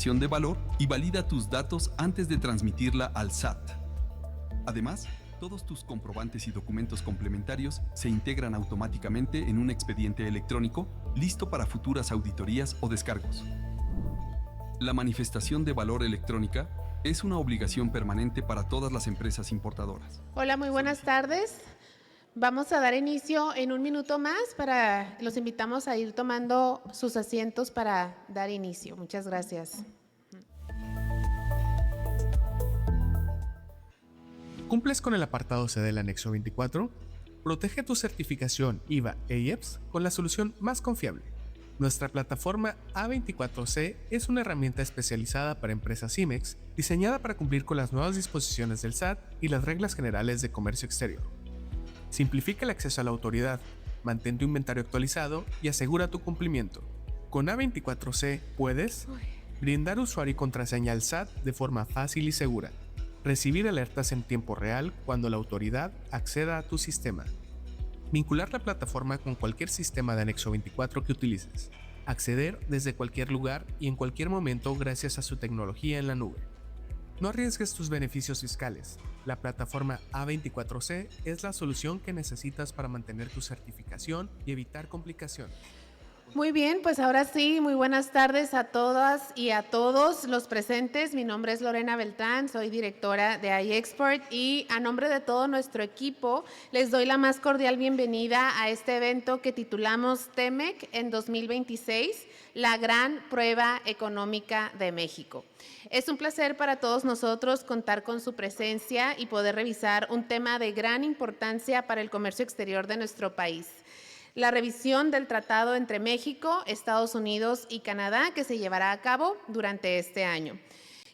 de valor y valida tus datos antes de transmitirla al SAT. Además, todos tus comprobantes y documentos complementarios se integran automáticamente en un expediente electrónico listo para futuras auditorías o descargos. La manifestación de valor electrónica es una obligación permanente para todas las empresas importadoras. Hola, muy buenas tardes. Vamos a dar inicio en un minuto más los invitamos a ir tomando sus asientos para dar inicio. Muchas gracias. ¿Cumples con el apartado C del anexo 24? Protege tu certificación IVA e IEPS con la solución más confiable. Nuestra plataforma A24C es una herramienta especializada para empresas IMEX diseñada para cumplir con las nuevas disposiciones del SAT y las reglas generales de comercio exterior. Simplifica el acceso a la autoridad, mantén tu inventario actualizado y asegura tu cumplimiento. Con A24C puedes brindar usuario y contraseña al SAT de forma fácil y segura, recibir alertas en tiempo real cuando la autoridad acceda a tu sistema, vincular la plataforma con cualquier sistema de anexo 24 que utilices, acceder desde cualquier lugar y en cualquier momento gracias a su tecnología en la nube. No arriesgues tus beneficios fiscales. La plataforma A24C es la solución que necesitas para mantener tu certificación y evitar complicaciones. Muy bien, pues ahora sí, muy buenas tardes a todas y a todos los presentes. Mi nombre es Lorena Beltrán, soy directora de iExport y a nombre de todo nuestro equipo les doy la más cordial bienvenida a este evento que titulamos TEMEC en 2026, la gran prueba económica de México. Es un placer para todos nosotros contar con su presencia y poder revisar un tema de gran importancia para el comercio exterior de nuestro país. La revisión del tratado entre México, Estados Unidos y Canadá que se llevará a cabo durante este año.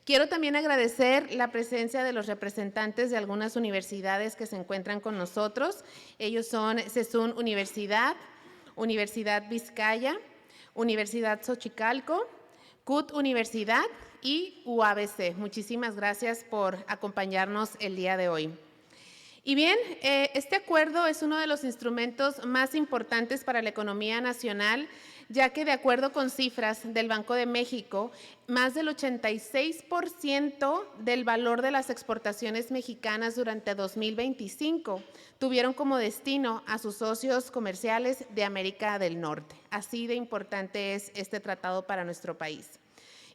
Quiero también agradecer la presencia de los representantes de algunas universidades que se encuentran con nosotros. Ellos son CESUN Universidad, Universidad Vizcaya, Universidad Xochicalco, CUT Universidad y UABC. Muchísimas gracias por acompañarnos el día de hoy. Y bien, este acuerdo es uno de los instrumentos más importantes para la economía nacional, ya que de acuerdo con cifras del Banco de México, más del 86% del valor de las exportaciones mexicanas durante 2025 tuvieron como destino a sus socios comerciales de América del Norte. Así de importante es este tratado para nuestro país.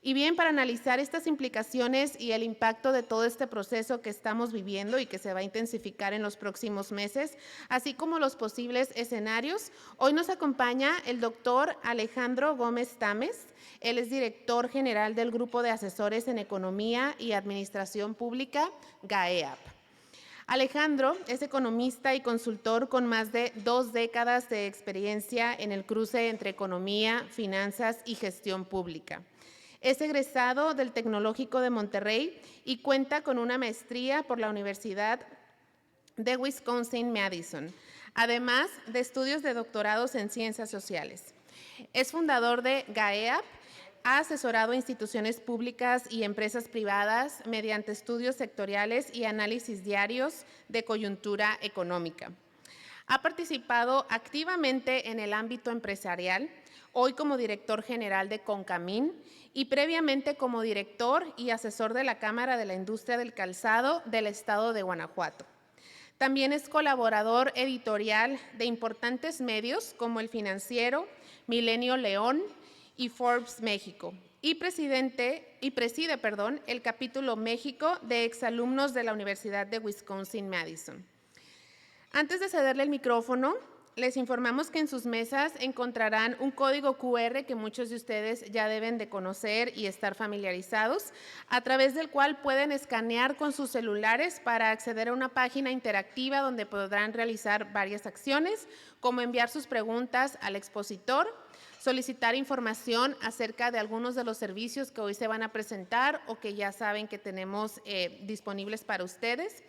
Y bien, para analizar estas implicaciones y el impacto de todo este proceso que estamos viviendo y que se va a intensificar en los próximos meses, así como los posibles escenarios, hoy nos acompaña el doctor Alejandro Gómez Támez. Él es director general del Grupo de Asesores en Economía y Administración Pública, GAEAP. Alejandro es economista y consultor con más de 2 décadas de experiencia en el cruce entre economía, finanzas y gestión pública. Es egresado del Tecnológico de Monterrey y cuenta con una maestría por la Universidad de Wisconsin-Madison, además de estudios de doctorados en ciencias sociales. Es fundador de GAEAP, ha asesorado a instituciones públicas y empresas privadas mediante estudios sectoriales y análisis diarios de coyuntura económica. Ha participado activamente en el ámbito empresarial, hoy como director general de CONCAMIN y previamente como director y asesor de la Cámara de la Industria del Calzado del Estado de Guanajuato. También es colaborador editorial de importantes medios como El Financiero, Milenio León y Forbes México y preside el capítulo México de exalumnos de la Universidad de Wisconsin-Madison. Antes de cederle el micrófono, les informamos que en sus mesas encontrarán un código QR que muchos de ustedes ya deben de conocer y estar familiarizados, a través del cual pueden escanear con sus celulares para acceder a una página interactiva donde podrán realizar varias acciones, como enviar sus preguntas al expositor, solicitar información acerca de algunos de los servicios que hoy se van a presentar o que ya saben que tenemos disponibles para ustedes.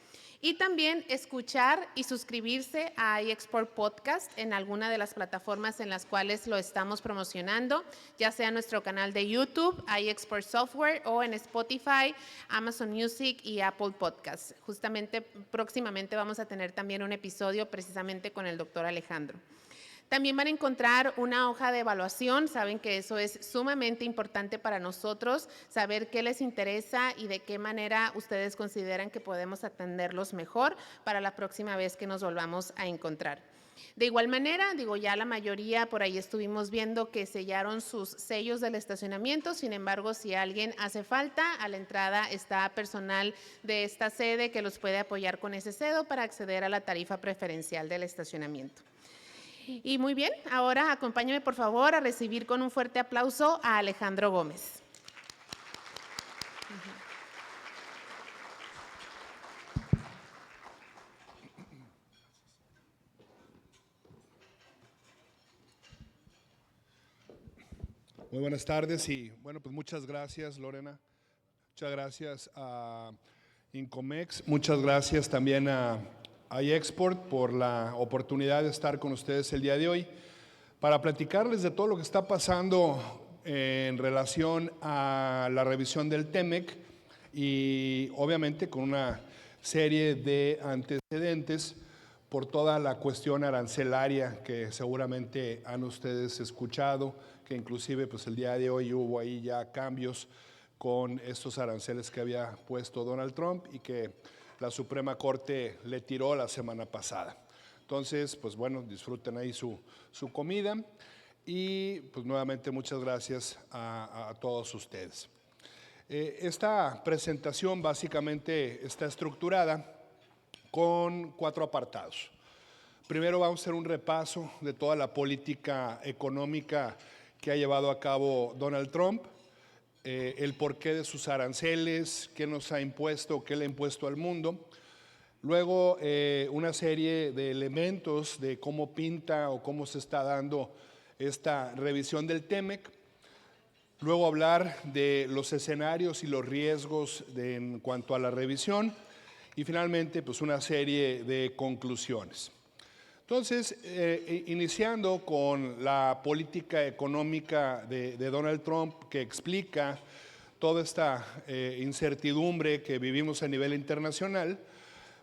Y también escuchar y suscribirse a iExport Podcast en alguna de las plataformas en las cuales lo estamos promocionando, ya sea nuestro canal de YouTube, iExport Software, o en Spotify, Amazon Music y Apple Podcasts. Justamente próximamente vamos a tener también un episodio precisamente con el doctor Alejandro. También van a encontrar una hoja de evaluación. Saben que eso es sumamente importante para nosotros, saber qué les interesa y de qué manera ustedes consideran que podemos atenderlos mejor para la próxima vez que nos volvamos a encontrar. De igual manera, ya la mayoría por ahí estuvimos viendo que sellaron sus sellos del estacionamiento. Sin embargo, si alguien hace falta, a la entrada está personal de esta sede que los puede apoyar con ese sello para acceder a la tarifa preferencial del estacionamiento. Y muy bien, ahora acompáñame por favor a recibir con un fuerte aplauso a Alejandro Gómez. Muy buenas tardes y bueno, pues muchas gracias, Lorena. Muchas gracias a Incomex. Muchas gracias también a iExport por la oportunidad de estar con ustedes el día de hoy para platicarles de todo lo que está pasando en relación a la revisión del TEMEC y obviamente con una serie de antecedentes por toda la cuestión arancelaria que seguramente han ustedes escuchado, que inclusive pues el día de hoy hubo ahí ya cambios con estos aranceles que había puesto Donald Trump y que la Suprema Corte le tiró la semana pasada. Entonces, pues bueno, disfruten ahí su comida y pues nuevamente muchas gracias a todos ustedes. Esta presentación básicamente está estructurada con 4 apartados. Primero vamos a hacer un repaso de toda la política económica que ha llevado a cabo Donald Trump, el porqué de sus aranceles, qué nos ha impuesto, qué le ha impuesto al mundo. Luego una serie de elementos de cómo pinta o cómo se está dando esta revisión del TEMEC. Luego hablar de los escenarios y los riesgos en cuanto a la revisión. Y finalmente, pues una serie de conclusiones. Entonces, iniciando con la política económica de Donald Trump, que explica toda esta incertidumbre que vivimos a nivel internacional,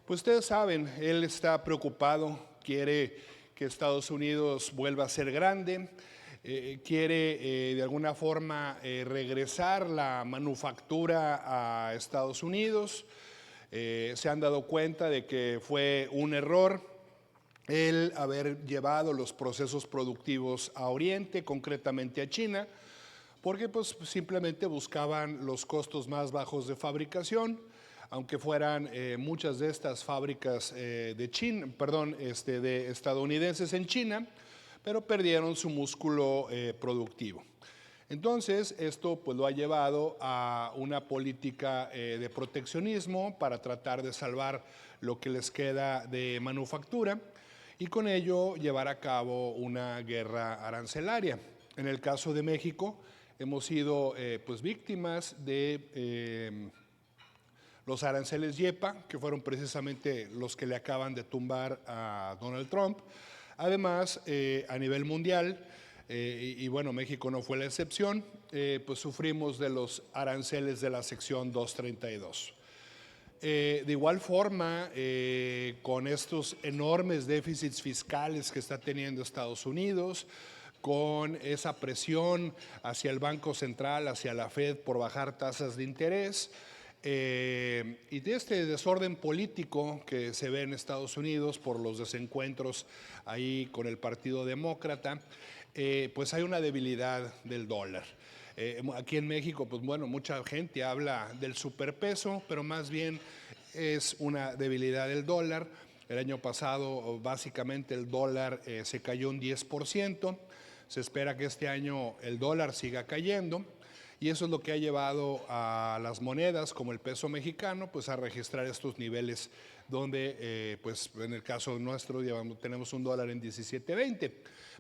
pues ustedes saben, él está preocupado, quiere que Estados Unidos vuelva a ser grande, quiere de alguna forma regresar la manufactura a Estados Unidos. Se han dado cuenta de que fue un error el haber llevado los procesos productivos a Oriente, concretamente a China, porque pues simplemente buscaban los costos más bajos de fabricación, aunque fueran muchas de estas fábricas de estadounidenses en China, pero perdieron su músculo productivo. Entonces, esto pues lo ha llevado a una política de proteccionismo para tratar de salvar lo que les queda de manufactura y con ello llevar a cabo una guerra arancelaria. En el caso de México, hemos sido pues víctimas de los aranceles IEPA, que fueron precisamente los que le acaban de tumbar a Donald Trump. Además, a nivel mundial, y bueno, México no fue la excepción, pues sufrimos de los aranceles de la sección 232. De igual forma, con estos enormes déficits fiscales que está teniendo Estados Unidos, con esa presión hacia el Banco Central, hacia la Fed por bajar tasas de interés, y de este desorden político que se ve en Estados Unidos por los desencuentros ahí con el Partido Demócrata, pues hay una debilidad del dólar. Aquí en México, pues bueno, mucha gente habla del superpeso, pero más bien es una debilidad del dólar. El año pasado, básicamente, el dólar se cayó un 10%. Se espera que este año el dólar siga cayendo. Y eso es lo que ha llevado a las monedas como el peso mexicano pues a registrar estos niveles donde pues en el caso nuestro tenemos un dólar en 17.20.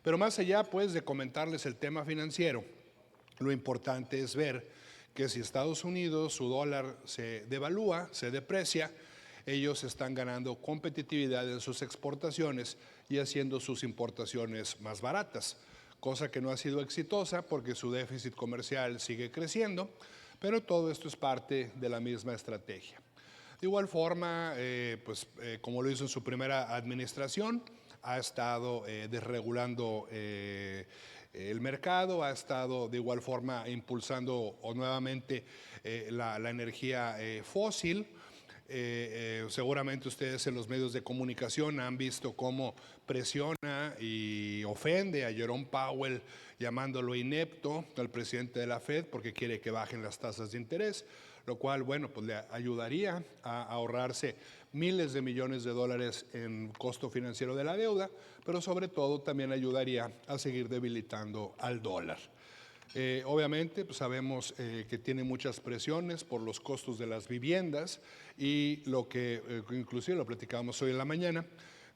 Pero más allá pues de comentarles el tema financiero, lo importante es ver que si Estados Unidos su dólar se devalúa, se deprecia, ellos están ganando competitividad en sus exportaciones y haciendo sus importaciones más baratas, cosa que no ha sido exitosa porque su déficit comercial sigue creciendo, pero todo esto es parte de la misma estrategia. De igual forma, como lo hizo en su primera administración, ha estado desregulando el mercado, ha estado de igual forma impulsando nuevamente la energía fósil. Seguramente ustedes en los medios de comunicación han visto cómo presiona y ofende a Jerome Powell llamándolo inepto al presidente de la Fed porque quiere que bajen las tasas de interés, lo cual, bueno, pues le ayudaría a ahorrarse miles de millones de dólares en costo financiero de la deuda, pero sobre todo también ayudaría a seguir debilitando al dólar. Obviamente pues sabemos que tiene muchas presiones por los costos de las viviendas y lo que inclusive lo platicábamos hoy en la mañana,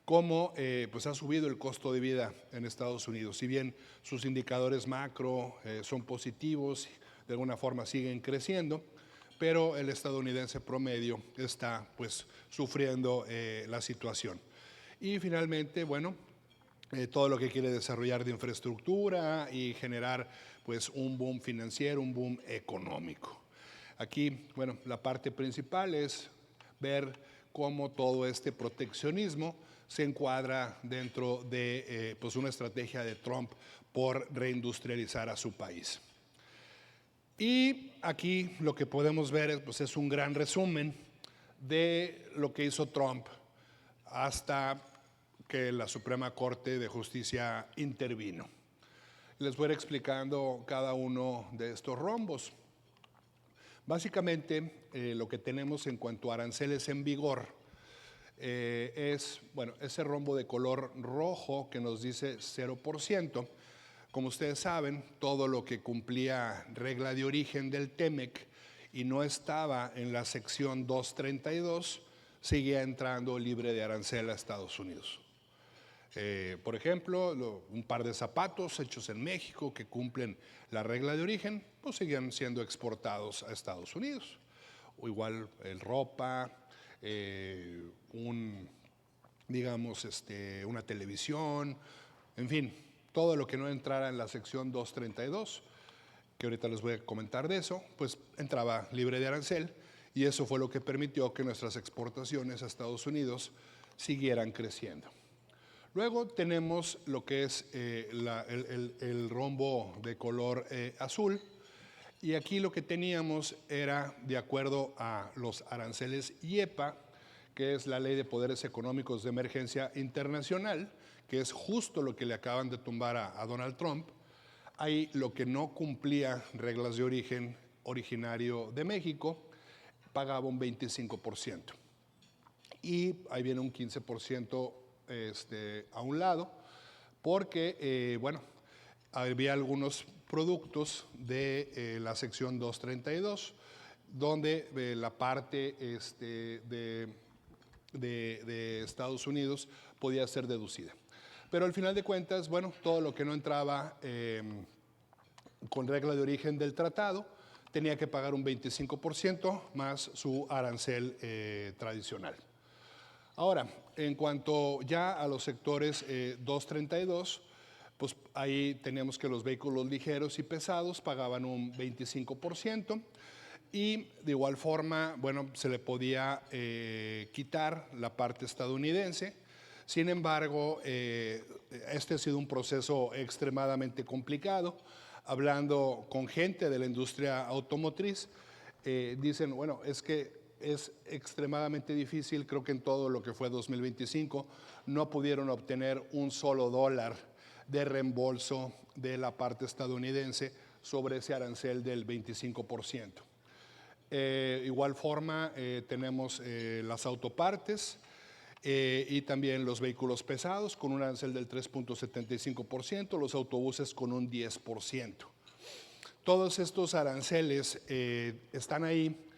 cómo pues ha subido el costo de vida en Estados Unidos. Si bien sus indicadores macro son positivos, de alguna forma siguen creciendo, pero el estadounidense promedio está pues sufriendo la situación. Y finalmente, bueno, todo lo que quiere desarrollar de infraestructura y generar pues un boom financiero, un boom económico. Aquí, bueno, la parte principal es ver cómo todo este proteccionismo se encuadra dentro de pues una estrategia de Trump por reindustrializar a su país. Y aquí lo que podemos ver pues es un gran resumen de lo que hizo Trump hasta que la Suprema Corte de Justicia intervino. Les voy a ir explicando cada uno de estos rombos. Básicamente, lo que tenemos en cuanto a aranceles en vigor es, bueno, ese rombo de color rojo que nos dice 0%. Como ustedes saben, todo lo que cumplía regla de origen del TEMEC y no estaba en la sección 232, seguía entrando libre de arancel a Estados Unidos. Por ejemplo, un par de zapatos hechos en México que cumplen la regla de origen, pues seguían siendo exportados a Estados Unidos. O igual ropa, digamos, una televisión, en fin, todo lo que no entrara en la sección 232, que ahorita les voy a comentar de eso, pues entraba libre de arancel y eso fue lo que permitió que nuestras exportaciones a Estados Unidos siguieran creciendo. Luego tenemos lo que es el rombo de color azul y aquí lo que teníamos era de acuerdo a los aranceles IEPA, que es la Ley de Poderes Económicos de Emergencia Internacional, que es justo lo que le acaban de tumbar a Donald Trump. Ahí lo que no cumplía reglas de origen originario de México pagaba un 25%. Y ahí viene un 15% a un lado, porque, bueno, había algunos productos de la sección 232, donde la parte de Estados Unidos podía ser deducida. Pero al final de cuentas, bueno, todo lo que no entraba con regla de origen del tratado tenía que pagar un 25% más su arancel tradicional. Ahora, en cuanto ya a los sectores 232, pues ahí teníamos que los vehículos ligeros y pesados pagaban un 25% y de igual forma, bueno, se le podía quitar la parte estadounidense. Sin embargo, este ha sido un proceso extremadamente complicado. Hablando con gente de la industria automotriz, dicen, bueno, es que es extremadamente difícil, creo que en todo lo que fue 2025 no pudieron obtener un solo dólar de reembolso de la parte estadounidense sobre ese arancel del 25%. Igual forma tenemos las autopartes y también los vehículos pesados con un arancel del 3.75%, los autobuses con un 10%. Todos estos aranceles están ahí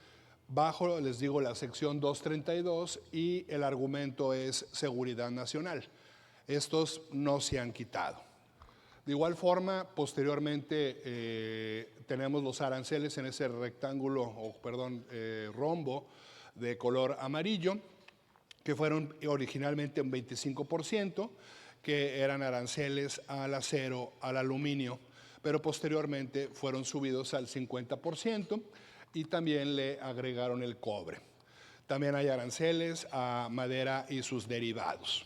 bajo, les digo, la sección 232 y el argumento es seguridad nacional. Estos no se han quitado. De igual forma, posteriormente tenemos los aranceles en ese rectángulo, o perdón, rombo de color amarillo, que fueron originalmente un 25%, que eran aranceles al acero, al aluminio, pero posteriormente fueron subidos al 50%, y también le agregaron el cobre. También hay aranceles a madera y sus derivados.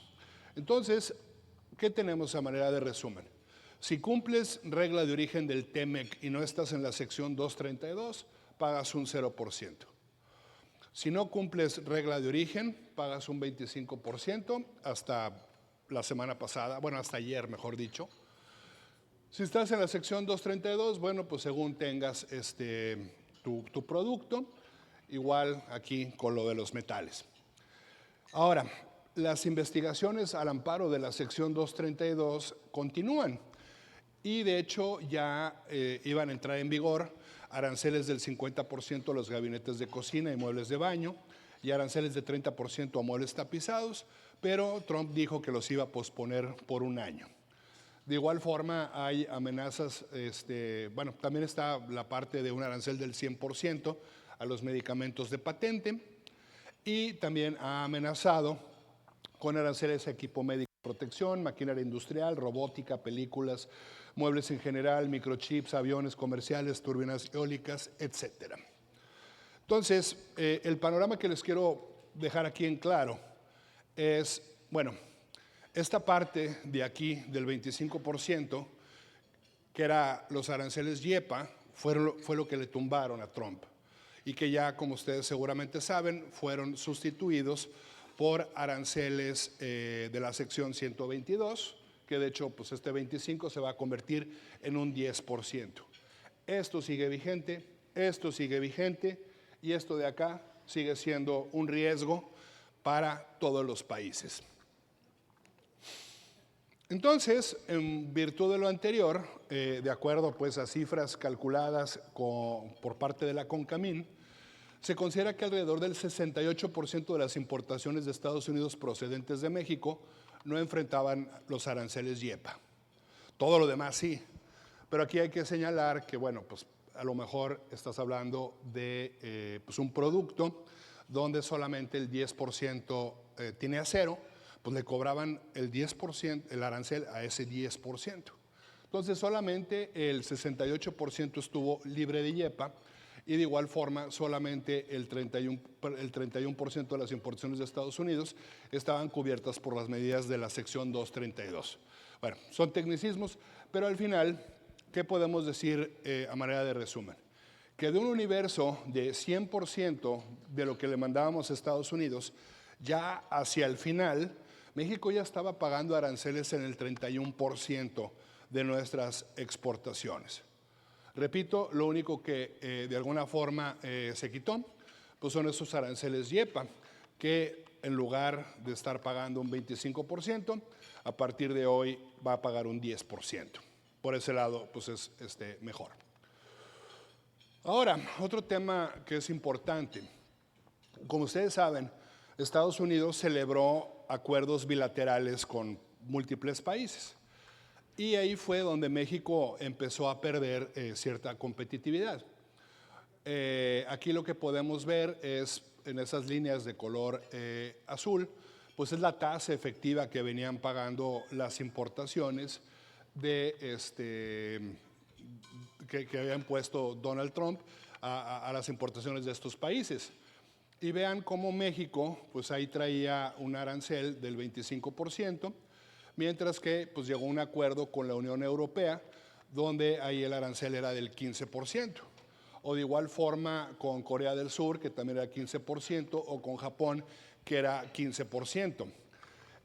Entonces, ¿qué tenemos a manera de resumen? Si cumples regla de origen del TEMEC y no estás en la sección 232, pagas un 0%. Si no cumples regla de origen, pagas un 25% hasta la semana pasada, bueno, hasta ayer, mejor dicho. Si estás en la sección 232, bueno, pues según tengas tu producto, igual aquí con lo de los metales. Ahora, las investigaciones al amparo de la sección 232 continúan y de hecho ya iban a entrar en vigor aranceles del 50% a los gabinetes de cocina y muebles de baño y aranceles de 30% a muebles tapizados, pero Trump dijo que los iba a posponer por un año. De igual forma hay amenazas, bueno, también está la parte de un arancel del 100% a los medicamentos de patente y también ha amenazado con aranceles a equipo médico de protección, maquinaria industrial, robótica, películas, muebles en general, microchips, aviones comerciales, turbinas eólicas, etc. Entonces, el panorama que les quiero dejar aquí en claro es, bueno, esta parte de aquí del 25%, que era los aranceles YEPA, fue lo que le tumbaron a Trump y que ya, como ustedes seguramente saben, fueron sustituidos por aranceles de la sección 122, que de hecho pues este 25 se va a convertir en un 10%. Esto sigue vigente y esto de acá sigue siendo un riesgo para todos los países. Entonces, en virtud de lo anterior, de acuerdo pues a cifras calculadas por parte de la CONCAMIN, se considera que alrededor del 68% de las importaciones de Estados Unidos procedentes de México no enfrentaban los aranceles YEPA. Todo lo demás sí, pero aquí hay que señalar que, bueno, pues a lo mejor estás hablando de pues un producto donde solamente el 10% tiene acero, pues le cobraban el 10%, el arancel a ese 10%. Entonces solamente el 68% estuvo libre de YEPA y de igual forma solamente el 31% de las importaciones de Estados Unidos estaban cubiertas por las medidas de la sección 232. Bueno, son tecnicismos, pero al final, ¿qué podemos decir a manera de resumen? Que de un universo de 100% de lo que le mandábamos a Estados Unidos, ya hacia el final, México ya estaba pagando aranceles en el 31% de nuestras exportaciones. Repito, lo único que de alguna forma se quitó, pues son esos aranceles YEPA, que en lugar de estar pagando un 25%, a partir de hoy va a pagar un 10%. Por ese lado, pues es mejor. Ahora, otro tema que es importante. Como ustedes saben, Estados Unidos celebró acuerdos bilaterales con múltiples países. Y ahí fue donde México empezó a perder cierta competitividad. Aquí lo que podemos ver es, en esas líneas de color azul, pues es la tasa efectiva que venían pagando las importaciones que había impuesto Donald Trump a las importaciones de estos países. Y vean cómo México, pues ahí traía un arancel del 25%, mientras que pues llegó a un acuerdo con la Unión Europea, donde ahí el arancel era del 15%. O de igual forma con Corea del Sur, que también era 15%, o con Japón, que era 15%.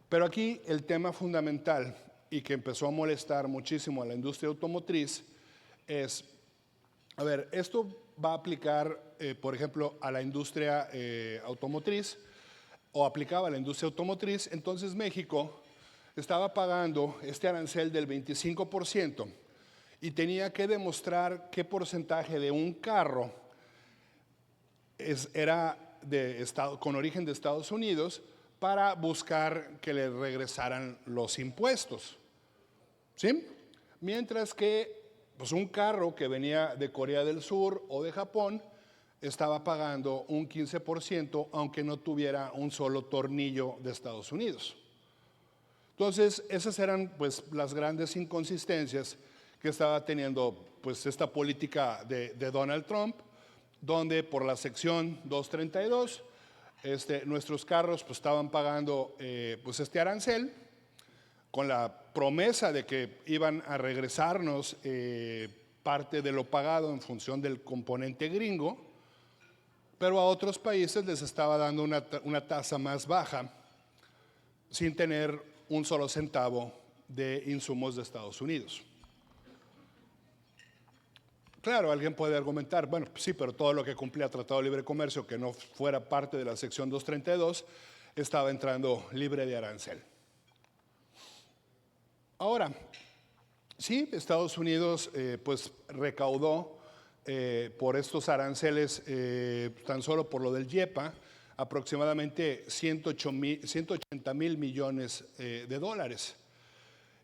Pero aquí el tema fundamental y que empezó a molestar muchísimo a la industria automotriz es, a ver, esto va a aplicar, por ejemplo, a la industria automotriz, o aplicaba a la industria automotriz. Entonces México estaba pagando este arancel del 25% y tenía que demostrar qué porcentaje de un carro era con origen de Estados Unidos para buscar que le regresaran los impuestos. ¿Sí? Mientras que pues un carro que venía de Corea del Sur o de Japón estaba pagando un 15%, aunque no tuviera un solo tornillo de Estados Unidos. Entonces, esas eran pues las grandes inconsistencias que estaba teniendo pues esta política de Donald Trump, donde por la sección 232 nuestros carros pues estaban pagando pues este arancel, con la promesa de que iban a regresarnos parte de lo pagado en función del componente gringo, pero a otros países les estaba dando una tasa más baja sin tener un solo centavo de insumos de Estados Unidos. Claro, alguien puede argumentar, bueno, sí, pero todo lo que cumplía Tratado de Libre Comercio que no fuera parte de la sección 232 estaba entrando libre de arancel. Ahora, sí, Estados Unidos pues recaudó por estos aranceles, tan solo por lo del YEPA, aproximadamente 180 mil millones de dólares.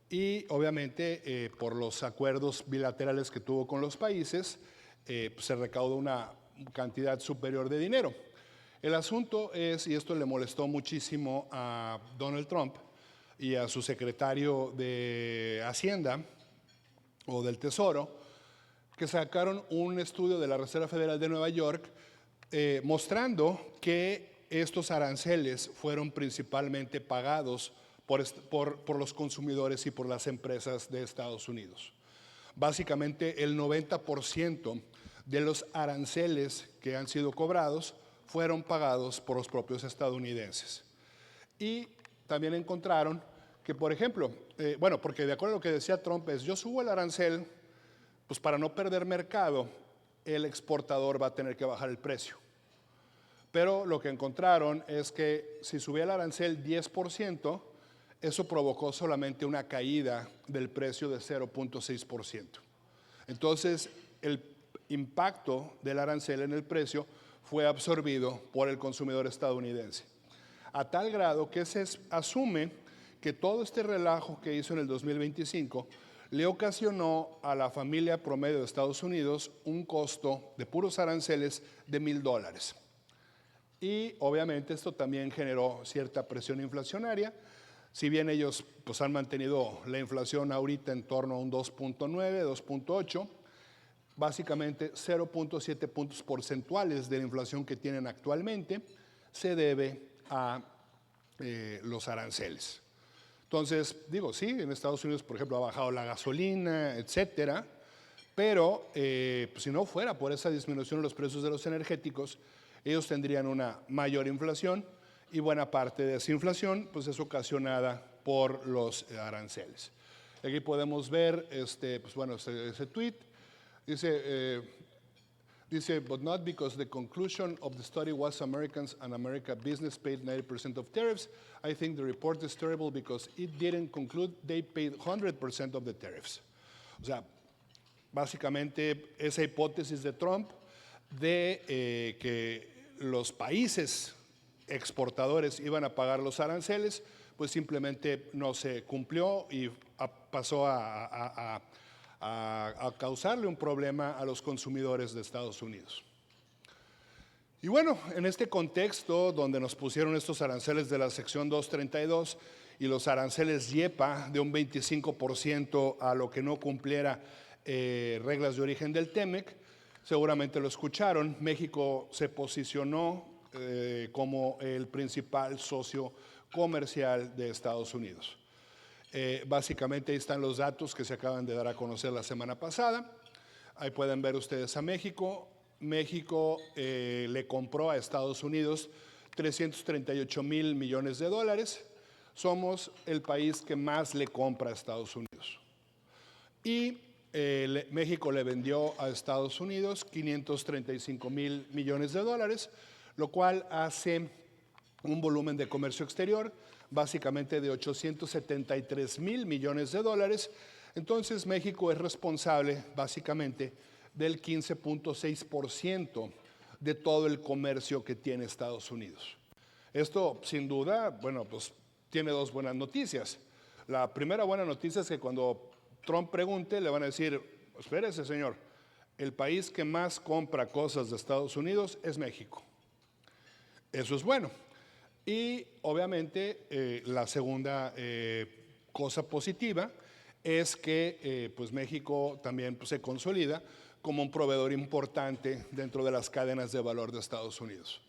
Y obviamente por los acuerdos bilaterales que tuvo con los países, pues se recaudó una cantidad superior de dinero. El asunto es, y esto le molestó muchísimo a Donald Trump y a su secretario de Hacienda o del Tesoro, que sacaron un estudio de la Reserva Federal de Nueva York mostrando que estos aranceles fueron principalmente pagados por los consumidores y por las empresas de Estados Unidos. Básicamente el 90% de los aranceles que han sido cobrados fueron pagados por los propios estadounidenses. Y también encontraron que, por ejemplo, bueno, porque de acuerdo a lo que decía Trump es, yo subo el arancel, pues para no perder mercado, el exportador va a tener que bajar el precio. Pero lo que encontraron es que si subía el arancel 10%, eso provocó solamente una caída del precio de 0.6%. Entonces, el impacto del arancel en el precio fue absorbido por el consumidor estadounidense. A tal grado que se asume que todo este relajo que hizo en el 2025 le ocasionó a la familia promedio de Estados Unidos un costo de puros aranceles de $1,000. Y obviamente esto también generó cierta presión inflacionaria. Si bien ellos pues, han mantenido la inflación ahorita en torno a un 2.9, 2.8, básicamente 0.7 puntos porcentuales de la inflación que tienen actualmente se debe a los aranceles. Entonces, digo, sí, en Estados Unidos, por ejemplo, ha bajado la gasolina, etcétera, pero pues, si no fuera por esa disminución en los precios de los energéticos, ellos tendrían una mayor inflación y buena parte de esa inflación pues, es ocasionada por los aranceles. Aquí podemos ver pues, bueno, ese tweet. Dice, but not because the conclusion of the study was Americans and America business paid 90% of tariffs. I think the report is terrible because it didn't conclude they paid 100% of the tariffs. O sea, básicamente esa hipótesis de Trump de que los países exportadores iban a pagar los aranceles, pues simplemente no se cumplió y pasó a causarle un problema a los consumidores de Estados Unidos. Y bueno, en este contexto donde nos pusieron estos aranceles de la sección 232 y los aranceles YEPA de un 25% a lo que no cumpliera reglas de origen del TEMEC, seguramente lo escucharon, México se posicionó como el principal socio comercial de Estados Unidos. Básicamente ahí están los datos que se acaban de dar a conocer la semana pasada. Ahí pueden ver ustedes a México. México le compró a Estados Unidos 338 mil millones de dólares. Somos el país que más le compra a Estados Unidos. Y México le vendió a Estados Unidos 535 mil millones de dólares, lo cual hace un volumen de comercio exterior básicamente de 873 mil millones de dólares. Entonces México es responsable básicamente del 15.6% de todo el comercio que tiene Estados Unidos. Esto sin duda, bueno, pues tiene dos buenas noticias. La primera buena noticia es que cuando Trump pregunte le van a decir, espérese señor, el país que más compra cosas de Estados Unidos es México. Eso es bueno. Y obviamente la segunda cosa positiva es que pues México también pues, se consolida como un proveedor importante dentro de las cadenas de valor de Estados Unidos.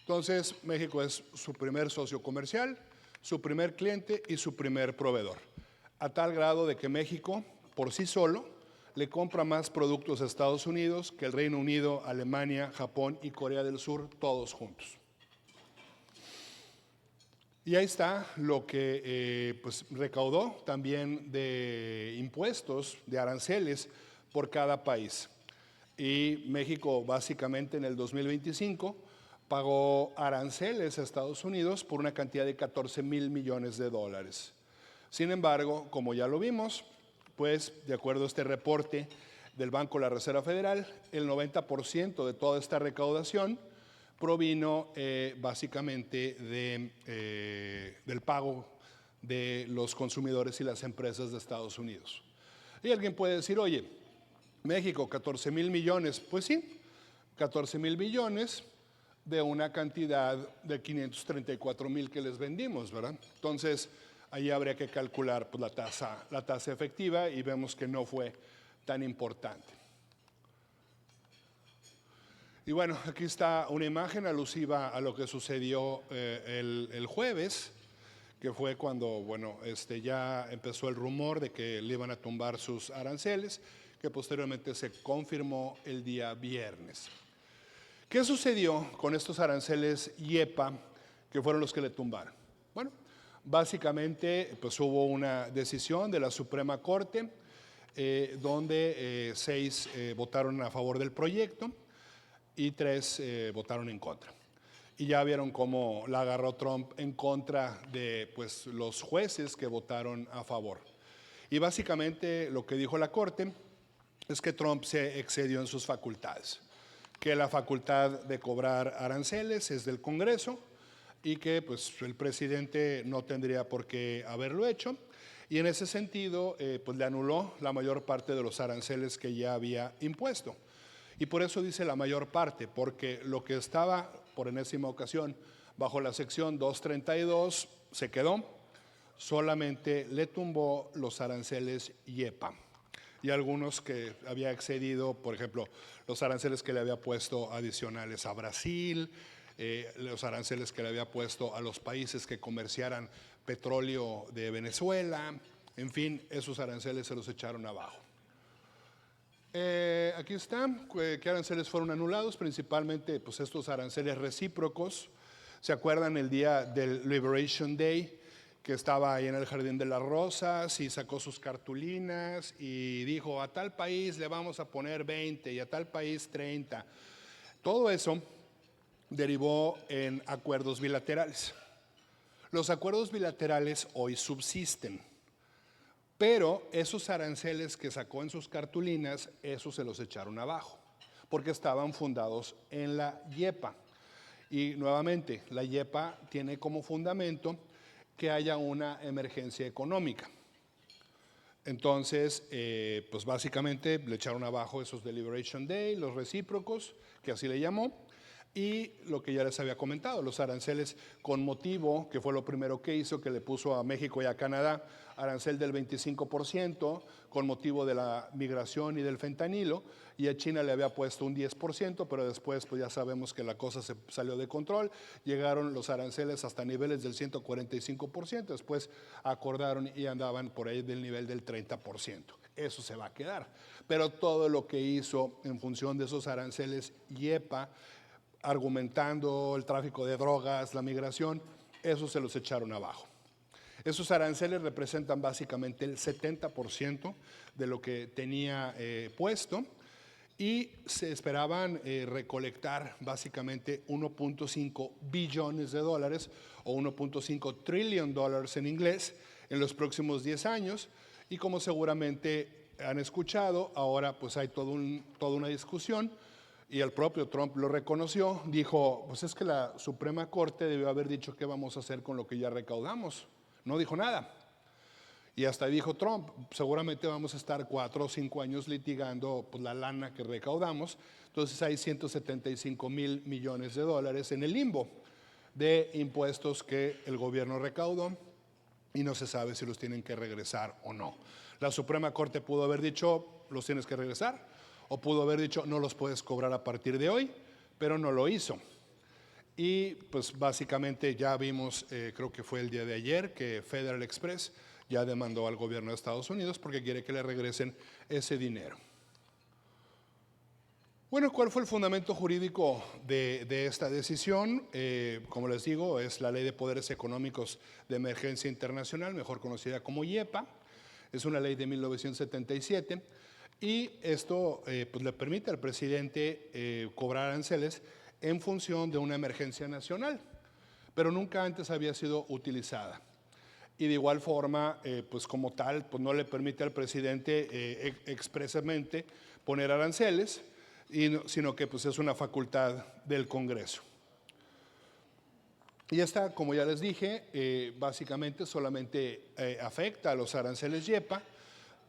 Entonces México es su primer socio comercial, su primer cliente y su primer proveedor. a tal grado de que México, por sí solo, le compra más productos a Estados Unidos que el Reino Unido, Alemania, Japón y Corea del Sur, todos juntos. Y ahí está lo que pues, recaudó también de impuestos, de aranceles por cada país. Y México básicamente en el 2025 pagó aranceles a Estados Unidos por una cantidad de 14,000 millones de dólares. Sin embargo, como ya lo vimos, pues de acuerdo a este reporte del Banco de la Reserva Federal, el 90% de toda esta recaudación provino básicamente del pago de los consumidores y las empresas de Estados Unidos. Y alguien puede decir, oye, México, 14,000 millones, pues sí, 14,000 millones de una cantidad de 534,000 que les vendimos, ¿verdad? Entonces, ahí habría que calcular pues, la tasa efectiva y vemos que no fue tan importante. Y bueno, aquí está una imagen alusiva a lo que sucedió el jueves, que fue cuando bueno, ya empezó el rumor de que le iban a tumbar sus aranceles, que posteriormente se confirmó el día viernes. ¿Qué sucedió con estos aranceles IEPA que fueron los que le tumbaron? Bueno, básicamente pues hubo una decisión de la Suprema Corte donde 6 votaron a favor del proyecto y 3 votaron en contra. Y ya vieron cómo la agarró Trump en contra de pues, los jueces que votaron a favor. Y básicamente lo que dijo la Corte es que Trump se excedió en sus facultades, que la facultad de cobrar aranceles es del Congreso y que pues, el presidente no tendría por qué haberlo hecho. Y en ese sentido, pues, le anuló la mayor parte de los aranceles que ya había impuesto. Y por eso dice la mayor parte, porque lo que estaba por enésima ocasión bajo la sección 232 se quedó, solamente le tumbó los aranceles IEPA y algunos que había excedido, por ejemplo, los aranceles que le había puesto adicionales a Brasil, los aranceles que le había puesto a los países que comerciaran petróleo de Venezuela, en fin, esos aranceles se los echaron abajo. Aquí está, qué aranceles fueron anulados, principalmente pues, estos aranceles recíprocos. ¿Se acuerdan el día del Liberation Day? Que estaba ahí en el Jardín de las Rosas y sacó sus cartulinas y dijo, a tal país le vamos a poner 20 y a tal país 30. Todo eso derivó en acuerdos bilaterales. Los acuerdos bilaterales hoy subsisten. Pero esos aranceles que sacó en sus cartulinas, esos se los echaron abajo, porque estaban fundados en la IEPA. Y nuevamente, la IEPA tiene como fundamento que haya una emergencia económica. Entonces, pues básicamente le echaron abajo esos de Liberation Day, los recíprocos, que así le llamó, y lo que ya les había comentado, los aranceles con motivo, que fue lo primero que hizo, que le puso a México y a Canadá arancel del 25% con motivo de la migración y del fentanilo, y a China le había puesto un 10%, pero después pues ya sabemos que la cosa se salió de control, llegaron los aranceles hasta niveles del 145%, después acordaron y andaban por ahí del nivel del 30%. Eso se va a quedar, pero todo lo que hizo en función de esos aranceles IEPA, argumentando el tráfico de drogas, la migración, eso se los echaron abajo. Esos aranceles representan básicamente el 70% de lo que tenía puesto y se esperaban recolectar básicamente 1.5 billones de dólares o 1.5 trillion dólares en inglés en los próximos 10 años y como seguramente han escuchado, ahora pues hay toda una discusión y el propio Trump lo reconoció, dijo, pues es que la Suprema Corte debió haber dicho qué vamos a hacer con lo que ya recaudamos. No dijo nada. Y hasta dijo Trump, seguramente vamos a estar 4 o 5 años litigando pues, la lana que recaudamos. Entonces hay 175,000 millones de dólares en el limbo de impuestos que el gobierno recaudó y no se sabe si los tienen que regresar o no. La Suprema Corte pudo haber dicho, los tienes que regresar, o pudo haber dicho, no los puedes cobrar a partir de hoy, pero no lo hizo. Y pues básicamente ya vimos, creo que fue el día de ayer, que Federal Express ya demandó al gobierno de Estados Unidos porque quiere que le regresen ese dinero. Bueno, ¿cuál fue el fundamento jurídico de esta decisión? Como les digo, es la Ley de Poderes Económicos de Emergencia Internacional, mejor conocida como IEPA. Es una ley de 1977 y esto pues le permite al presidente cobrar aranceles en función de una emergencia nacional, pero nunca antes había sido utilizada. Y de igual forma, pues como tal, pues no le permite al presidente expresamente poner aranceles, sino que pues es una facultad del Congreso. Y esta, como ya les dije, básicamente solamente afecta a los aranceles IEPA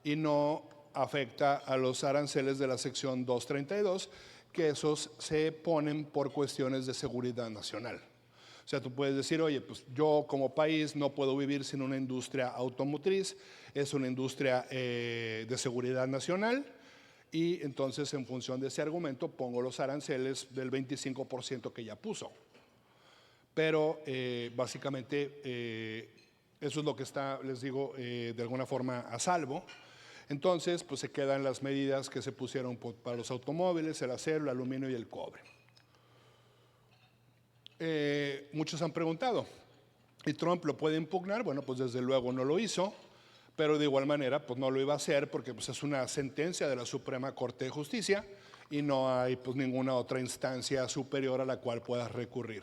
y no afecta a los aranceles de la sección 232, que esos se ponen por cuestiones de seguridad nacional. O sea, tú puedes decir, oye, pues yo como país no puedo vivir sin una industria automotriz, es una industria de seguridad nacional, y entonces en función de ese argumento pongo los aranceles del 25% que ya puso. Pero básicamente eso es lo que está, les digo, de alguna forma a salvo. Entonces pues se quedan las medidas que se pusieron para los automóviles, el acero, el aluminio y el cobre. Muchos han preguntado, ¿y Trump lo puede impugnar? Bueno, pues desde luego no lo hizo. Pero de igual manera, pues no lo iba a hacer porque pues, es una sentencia de la Suprema Corte de Justicia y no hay pues, ninguna otra instancia superior a la cual puedas recurrir.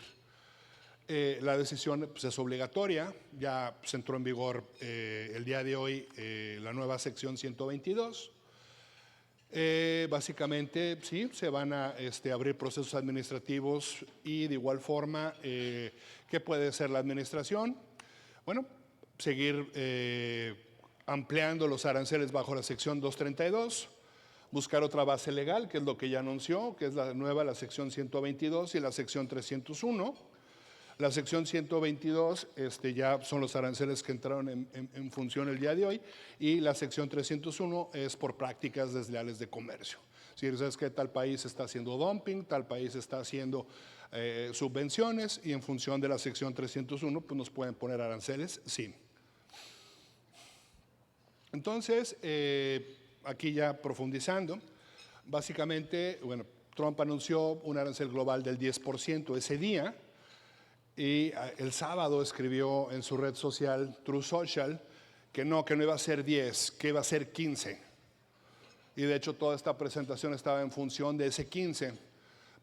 La decisión pues, es obligatoria, ya pues, entró en vigor el día de hoy la nueva sección 122. Básicamente, sí, se van a abrir procesos administrativos y de igual forma, ¿qué puede ser la administración? Bueno, seguir ampliando los aranceles bajo la sección 232, buscar otra base legal, que es lo que ya anunció, que es la nueva, la sección 122 y la sección 301. La sección 122 ya son los aranceles que entraron en función el día de hoy, y la sección 301 es por prácticas desleales de comercio. Si sabes que tal país está haciendo dumping, tal país está haciendo subvenciones, y en función de la sección 301 pues nos pueden poner aranceles, sí. Entonces, aquí ya profundizando, básicamente, bueno, Trump anunció un arancel global del 10% ese día, y el sábado escribió en su red social, Truth Social, que no iba a ser 10, que iba a ser 15. Y de hecho toda esta presentación estaba en función de ese 15,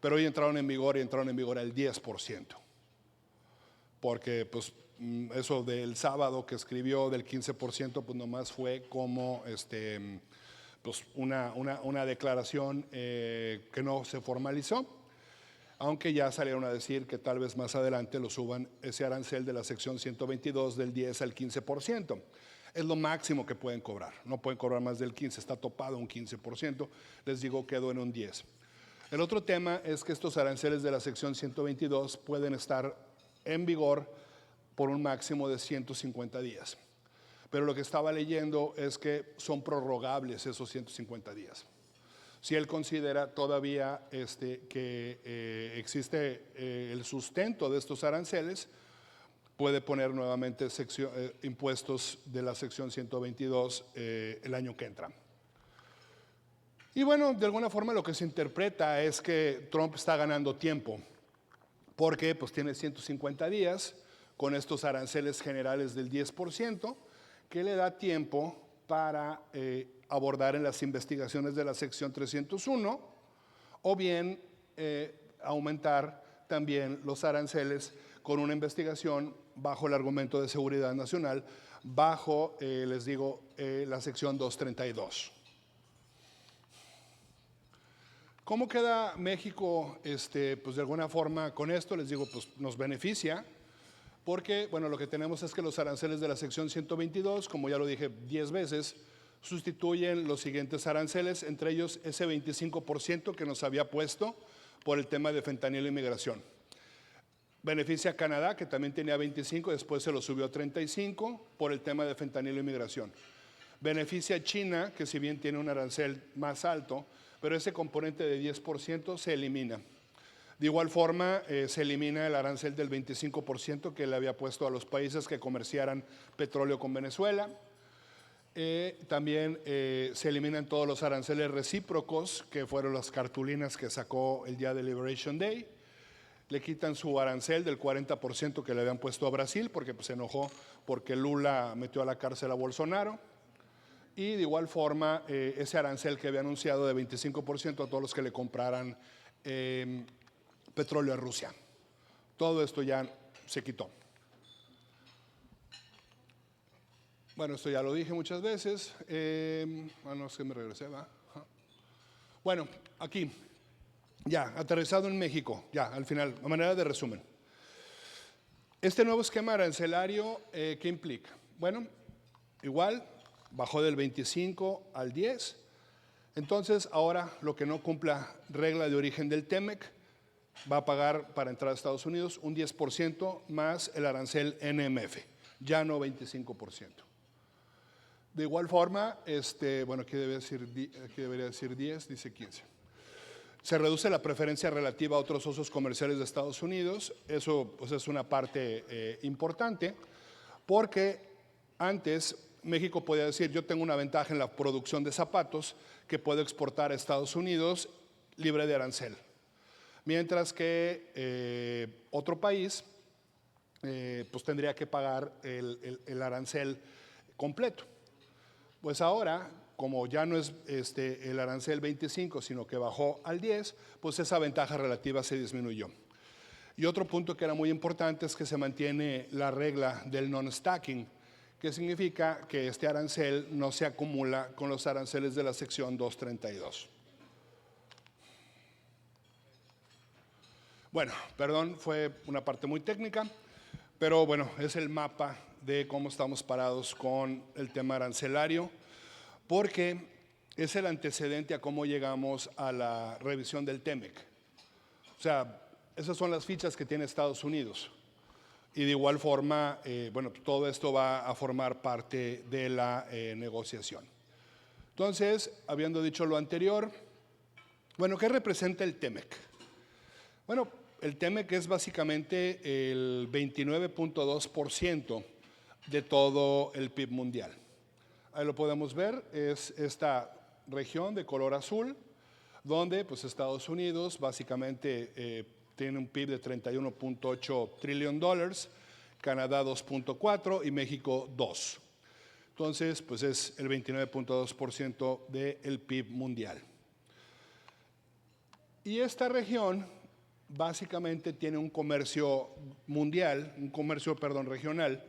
pero hoy entraron en vigor el 10%. Porque pues eso del sábado que escribió del 15%, pues nomás fue como pues una declaración que no se formalizó, aunque ya salieron a decir que tal vez más adelante lo suban ese arancel de la sección 122 del 10 al 15%. Es lo máximo que pueden cobrar, no pueden cobrar más del 15%, está topado un 15%, les digo quedó en un 10%. El otro tema es que estos aranceles de la sección 122 pueden estar en vigor por un máximo de 150 días. Pero lo que estaba leyendo es que son prorrogables esos 150 días. Si él considera todavía que existe el sustento de estos aranceles, puede poner nuevamente impuestos de la sección 122 el año que entra. Y bueno, de alguna forma lo que se interpreta es que Trump está ganando tiempo, porque pues tiene 150 días con estos aranceles generales del 10%, que le da tiempo para abordar en las investigaciones de la sección 301, o bien aumentar también los aranceles con una investigación bajo el argumento de seguridad nacional, bajo, les digo, la sección 232. ¿Cómo queda México? Pues de alguna forma con esto, les digo, pues nos beneficia, porque bueno, lo que tenemos es que los aranceles de la sección 122, como ya lo dije 10 veces, sustituyen los siguientes aranceles, entre ellos ese 25% que nos había puesto por el tema de fentanilo y migración. Beneficia a Canadá, que también tenía 25, después se lo subió a 35 por el tema de fentanilo y migración. Beneficia a China, que si bien tiene un arancel más alto, pero ese componente de 10% se elimina. De igual forma, se elimina el arancel del 25% que le había puesto a los países que comerciaran petróleo con Venezuela. También se eliminan todos los aranceles recíprocos, que fueron las cartulinas que sacó el día de Liberation Day. Le quitan su arancel del 40% que le habían puesto a Brasil, porque pues, se enojó porque Lula metió a la cárcel a Bolsonaro. Y de igual forma, ese arancel que había anunciado de 25% a todos los que le compraran petróleo a Rusia. Todo esto ya se quitó. Bueno, esto ya lo dije muchas veces. No es que me regresé, ¿va? Bueno, aquí, ya, aterrizado en México, ya, al final, a manera de resumen. Este nuevo esquema arancelario, ¿qué implica? Bueno, igual, bajó del 25 al 10. Entonces, ahora lo que no cumpla regla de origen del TEMEC va a pagar para entrar a Estados Unidos un 10% más el arancel NMF, ya no 25%. De igual forma, bueno, aquí debería decir 10, dice 15. Se reduce la preferencia relativa a otros socios comerciales de Estados Unidos. Eso pues, es una parte importante, porque antes México podía decir, yo tengo una ventaja en la producción de zapatos que puedo exportar a Estados Unidos libre de arancel. Mientras que otro país pues tendría que pagar el arancel completo. Pues ahora, como ya no es el arancel 25, sino que bajó al 10, pues esa ventaja relativa se disminuyó. Y otro punto que era muy importante es que se mantiene la regla del non-stacking, que significa que este arancel no se acumula con los aranceles de la sección 232. Bueno, perdón, fue una parte muy técnica, pero bueno, es el mapa de cómo estamos parados con el tema arancelario, porque es el antecedente a cómo llegamos a la revisión del TEMEC. O sea, esas son las fichas que tiene Estados Unidos. Y de igual forma, bueno, todo esto va a formar parte de la negociación. Entonces, habiendo dicho lo anterior, bueno, ¿qué representa el TEMEC? Bueno, el TEMEC es básicamente el 29.2% de todo el PIB mundial. Ahí lo podemos ver, es esta región de color azul, donde pues, Estados Unidos básicamente tiene un PIB de $31.8 trillion, Canadá 2.4 y México 2. Entonces, pues es el 29.2% del PIB mundial. Y esta región básicamente tiene un comercio mundial, regional,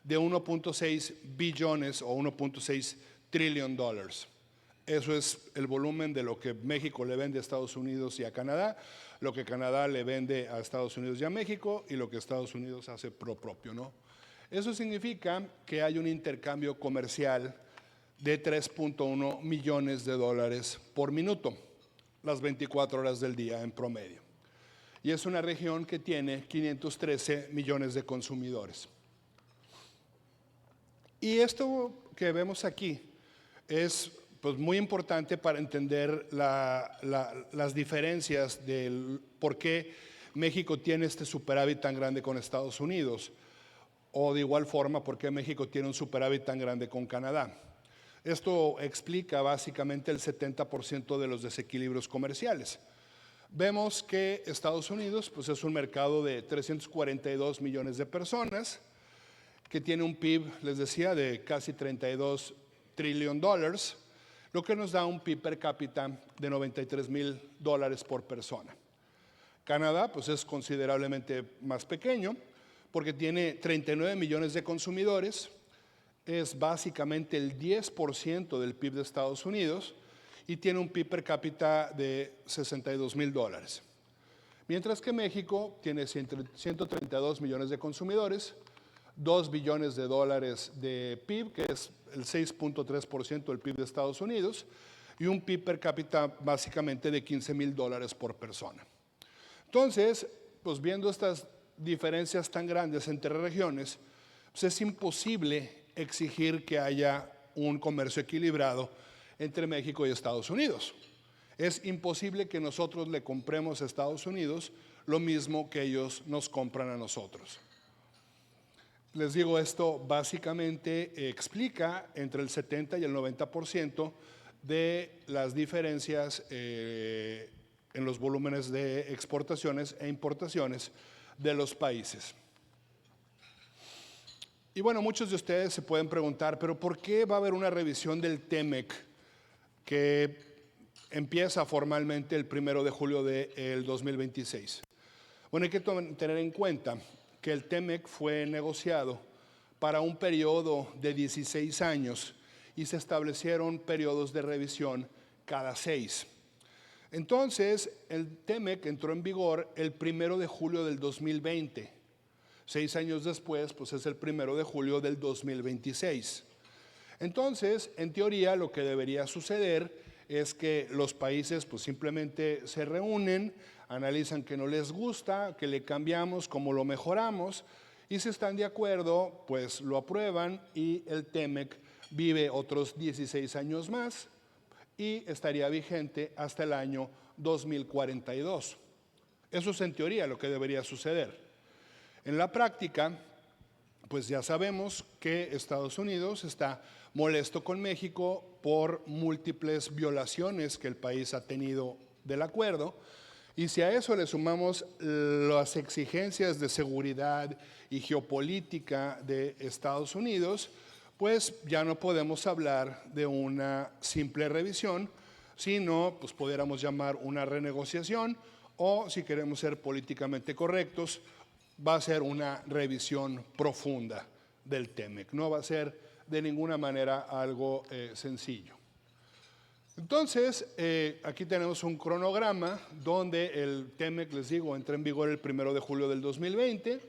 de 1.6 billones o 1.6 trillion dólares. Eso es el volumen de lo que México le vende a Estados Unidos y a Canadá, lo que Canadá le vende a Estados Unidos y a México y lo que Estados Unidos hace propio, ¿no? Eso significa que hay un intercambio comercial de 3.1 millones de dólares por minuto, las 24 horas del día en promedio. Y es una región que tiene 513 millones de consumidores. Y esto que vemos aquí es pues, muy importante para entender las diferencias del por qué México tiene este superávit tan grande con Estados Unidos, o de igual forma por qué México tiene un superávit tan grande con Canadá. Esto explica básicamente el 70% de los desequilibrios comerciales. Vemos que Estados Unidos pues, es un mercado de 342 millones de personas, que tiene un PIB, les decía, de casi 32 trillion dólares, lo que nos da un PIB per cápita de $93,000 por persona. Canadá pues, es considerablemente más pequeño, porque tiene 39 millones de consumidores, es básicamente el 10% del PIB de Estados Unidos y tiene un PIB per cápita de $62,000. Mientras que México tiene 132 millones de consumidores, 2 billones de dólares de PIB, que es el 6.3% del PIB de Estados Unidos, y un PIB per cápita básicamente de $15,000 por persona. Entonces, pues viendo estas diferencias tan grandes entre regiones, pues es imposible exigir que haya un comercio equilibrado entre México y Estados Unidos. Es imposible que nosotros le compremos a Estados Unidos lo mismo que ellos nos compran a nosotros. Les digo, esto básicamente explica entre el 70 y el 90% de las diferencias en los volúmenes de exportaciones e importaciones de los países. Y bueno, muchos de ustedes se pueden preguntar, pero ¿por qué va a haber una revisión del TEMEC que empieza formalmente el 1 de julio del 2026? Bueno, hay que tener en cuenta que el TEMEC fue negociado para un periodo de 16 años y se establecieron periodos de revisión cada 6. Entonces, el TEMEC entró en vigor el 1 de julio del 2020. 6 años después, pues es el 1 de julio del 2026. Entonces, en teoría, lo que debería suceder es que los países pues simplemente se reúnen, analizan qué no les gusta, qué le cambiamos, cómo lo mejoramos, y si están de acuerdo, pues lo aprueban y el TEMEC vive otros 16 años más y estaría vigente hasta el año 2042. Eso es en teoría lo que debería suceder. En la práctica, pues ya sabemos que Estados Unidos está molesto con México por múltiples violaciones que el país ha tenido del acuerdo, y si a eso le sumamos las exigencias de seguridad y geopolítica de Estados Unidos, pues ya no podemos hablar de una simple revisión, sino pues pudiéramos llamar una renegociación, o si queremos ser políticamente correctos, va a ser una revisión profunda del TEMEC. No va a ser de ninguna manera algo sencillo. Entonces, aquí tenemos un cronograma donde el TEMEC, les digo, entra en vigor el 1 de julio del 2020.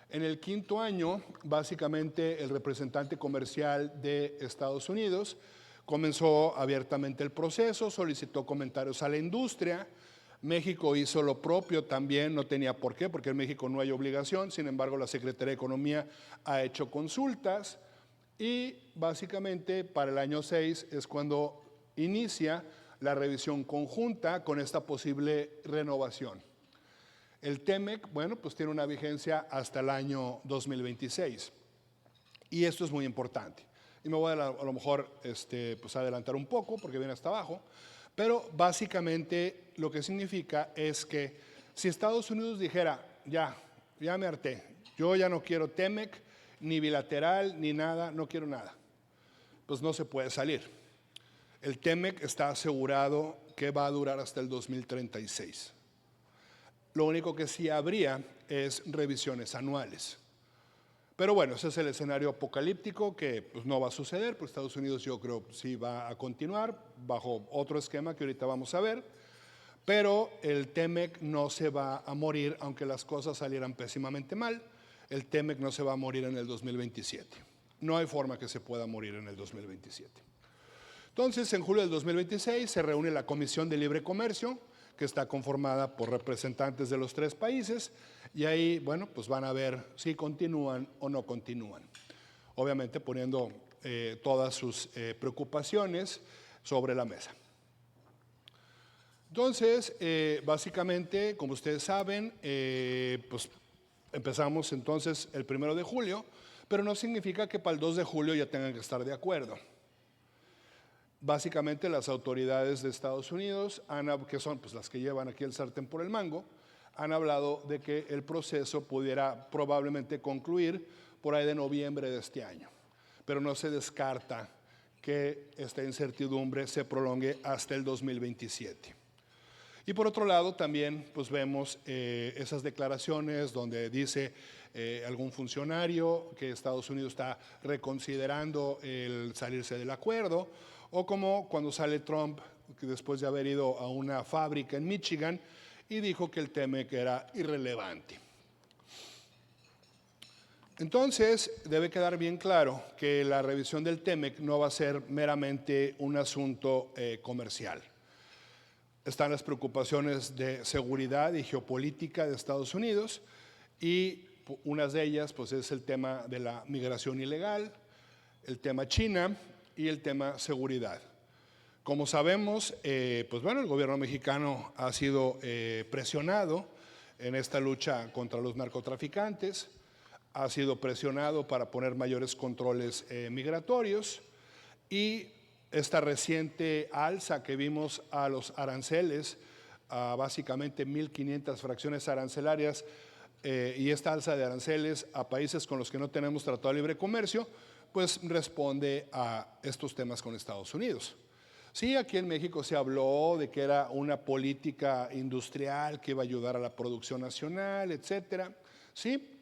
En el 5º año, básicamente, el representante comercial de Estados Unidos comenzó abiertamente el proceso, solicitó comentarios a la industria. México hizo lo propio también, no tenía por qué, porque en México no hay obligación. Sin embargo, la Secretaría de Economía ha hecho consultas y básicamente para el año 6 es cuando inicia la revisión conjunta con esta posible renovación. El TEMEC, bueno, pues tiene una vigencia hasta el año 2026 y esto es muy importante. Y me voy a lo mejor pues adelantar un poco porque viene hasta abajo, pero básicamente lo que significa es que si Estados Unidos dijera, ya me harté, yo ya no quiero TEMEC, ni bilateral, ni nada, no quiero nada, pues no se puede salir. El TEMEC está asegurado que va a durar hasta el 2036. Lo único que sí habría es revisiones anuales. Pero bueno, ese es el escenario apocalíptico que pues, no va a suceder, pues Estados Unidos yo creo sí va a continuar bajo otro esquema que ahorita vamos a ver, pero el TEMEC no se va a morir aunque las cosas salieran pésimamente mal. El TEMEC no se va a morir en el 2027. No hay forma que se pueda morir en el 2027. Entonces, en julio del 2026 se reúne la Comisión de Libre Comercio, que está conformada por representantes de los 3 países, y ahí, bueno, pues van a ver si continúan o no continúan. Obviamente poniendo todas sus preocupaciones sobre la mesa. Entonces, básicamente, como ustedes saben, pues empezamos entonces el 1 de julio, pero no significa que para el 2 de julio ya tengan que estar de acuerdo. Básicamente las autoridades de Estados Unidos, que son pues, las que llevan aquí el sartén por el mango, han hablado de que el proceso pudiera probablemente concluir por ahí de noviembre de este año, pero no se descarta que esta incertidumbre se prolongue hasta el 2027. Y por otro lado también pues vemos esas declaraciones donde dice algún funcionario que Estados Unidos está reconsiderando el salirse del acuerdo, o como cuando sale Trump, que después de haber ido a una fábrica en Michigan y dijo que el TEMEC era irrelevante. Entonces, debe quedar bien claro que la revisión del TEMEC no va a ser meramente un asunto comercial. Están las preocupaciones de seguridad y geopolítica de Estados Unidos y unas de ellas pues, es el tema de la migración ilegal, el tema China y el tema seguridad. Como sabemos, pues bueno, el gobierno mexicano ha sido presionado en esta lucha contra los narcotraficantes, ha sido presionado para poner mayores controles migratorios, y esta reciente alza que vimos a los aranceles, a básicamente 1.500 fracciones arancelarias, y esta alza de aranceles a países con los que no tenemos tratado de libre comercio, pues responde a estos temas con Estados Unidos. Sí, aquí en México se habló de que era una política industrial que iba a ayudar a la producción nacional, etcétera. Sí,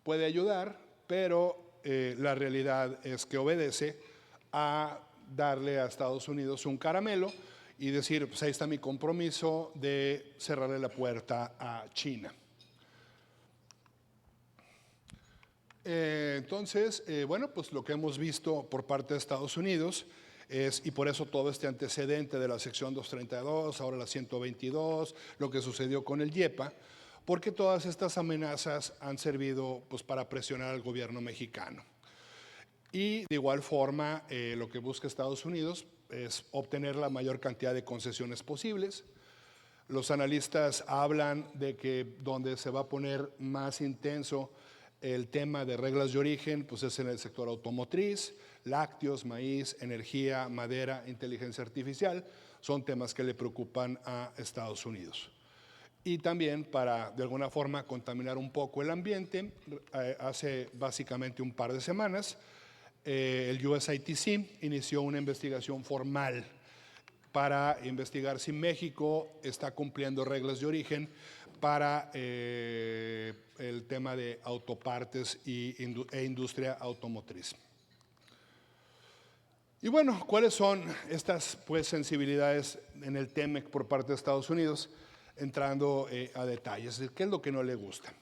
puede ayudar, pero la realidad es que obedece a darle a Estados Unidos un caramelo y decir, pues ahí está mi compromiso de cerrarle la puerta a China. Entonces, bueno, pues lo que hemos visto por parte de Estados Unidos es, y por eso todo este antecedente de la sección 232, ahora la 122, lo que sucedió con el YEPA, porque todas estas amenazas han servido pues para presionar al gobierno mexicano. Y de igual forma, lo que busca Estados Unidos es obtener la mayor cantidad de concesiones posibles. Los analistas hablan de que donde se va a poner más intenso el tema de reglas de origen, pues es en el sector automotriz, lácteos, maíz, energía, madera, inteligencia artificial, son temas que le preocupan a Estados Unidos. Y también para, de alguna forma, contaminar un poco el ambiente, hace básicamente un par de semanas, el USITC inició una investigación formal para investigar si México está cumpliendo reglas de origen para el tema de autopartes e industria automotriz. Y bueno, ¿cuáles son estas sensibilidades en el TEMEC por parte de Estados Unidos? Entrando a detalles, ¿qué es lo que no le gusta?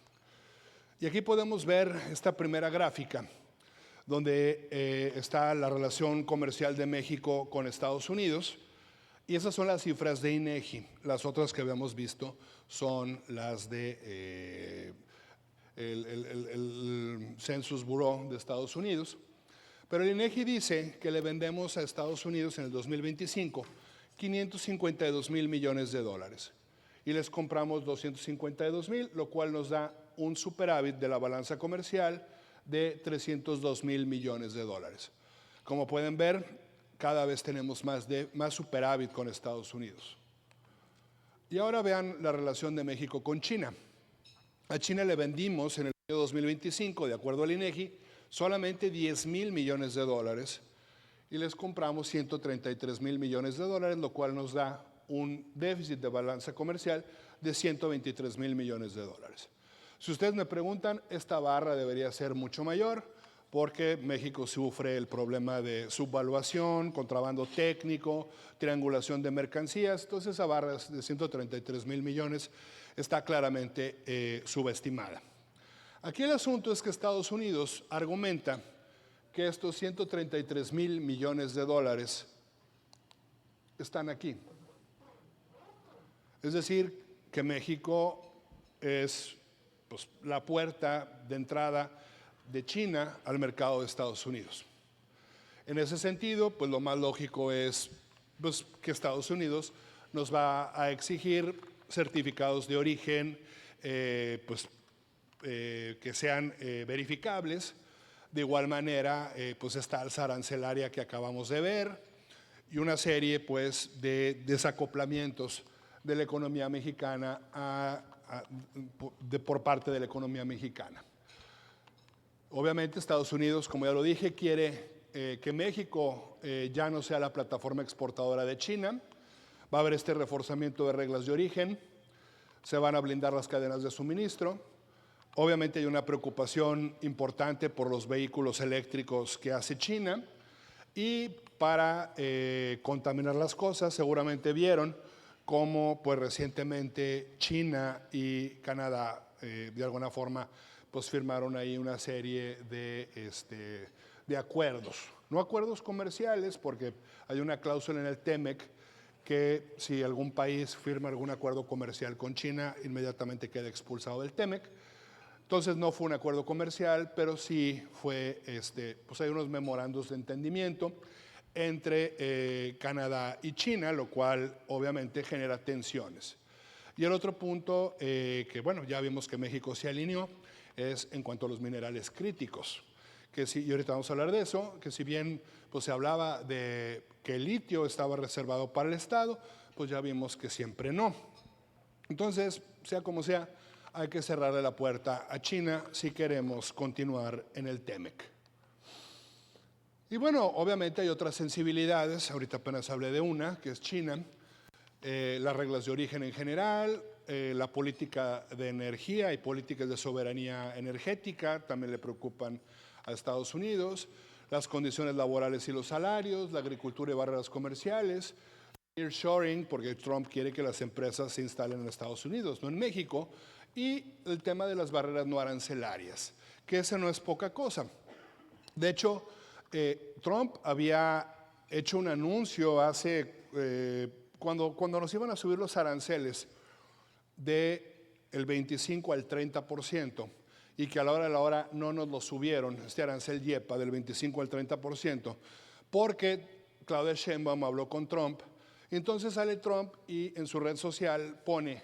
Y aquí podemos ver esta primera gráfica, donde está la relación comercial de México con Estados Unidos, y esas son las cifras de INEGI. Las otras que habíamos visto son las de el Census Bureau de Estados Unidos. Pero el INEGI dice que le vendemos a Estados Unidos en el 2025 $552,000 millones y les compramos 252,000, lo cual nos da un superávit de la balanza comercial de 302,000 millones de dólares. Como pueden ver, cada vez tenemos más superávit con Estados Unidos. Y ahora vean la relación de México con China. A China le vendimos en el año 2025, de acuerdo al INEGI, solamente 10,000 millones de dólares y les compramos 133,000 millones de dólares, lo cual nos da un déficit de balanza comercial de 123,000 millones de dólares. Si ustedes me preguntan, esta barra debería ser mucho mayor porque México sufre el problema de subvaluación, contrabando técnico, triangulación de mercancías, entonces esa barra de 133,000 millones está claramente subestimada. Aquí el asunto es que Estados Unidos argumenta que estos 133,000 millones de dólares están aquí. Es decir, que México es pues, la puerta de entrada de China al mercado de Estados Unidos. En ese sentido, pues lo más lógico es pues, que Estados Unidos nos va a exigir certificados de origen que sean verificables. De igual manera, pues esta alza arancelaria que acabamos de ver y una serie pues, de desacoplamientos de la economía mexicana por parte de la economía mexicana. Obviamente Estados Unidos, como ya lo dije, quiere que México ya no sea la plataforma exportadora de China. Va a haber este reforzamiento de reglas de origen, se van a blindar las cadenas de suministro. Obviamente hay una preocupación importante por los vehículos eléctricos que hace China y para contaminar las cosas, seguramente vieron cómo pues, recientemente China y Canadá de alguna forma pues, firmaron ahí una serie de acuerdos. No acuerdos comerciales, porque hay una cláusula en el TEMEC que si algún país firma algún acuerdo comercial con China, inmediatamente queda expulsado del TEMEC. Entonces no fue un acuerdo comercial, pero sí fue, pues hay unos memorandos de entendimiento entre Canadá y China, lo cual obviamente genera tensiones. Y el otro punto que, bueno, ya vimos que México se alineó, es en cuanto a los minerales críticos. Y ahorita vamos a hablar de eso, que si bien pues, se hablaba de que el litio estaba reservado para el Estado, pues ya vimos que siempre no. Entonces, sea como sea, hay que cerrarle la puerta a China si queremos continuar en el TEMEC. Y bueno, obviamente hay otras sensibilidades, ahorita apenas hablé de una, que es China, las reglas de origen en general, la política de energía y políticas de soberanía energética también le preocupan a Estados Unidos, las condiciones laborales y los salarios, la agricultura y barreras comerciales, nearshoring, porque Trump quiere que las empresas se instalen en Estados Unidos, no en México, y el tema de las barreras no arancelarias, que ese no es poca cosa. De hecho, Trump había hecho un anuncio hace, cuando nos iban a subir los aranceles del 25 al 30%, y que a la hora de la hora no nos lo subieron, este arancel YEPA del 25 al 30%, porque Claudia Sheinbaum habló con Trump, y entonces sale Trump y en su red social pone,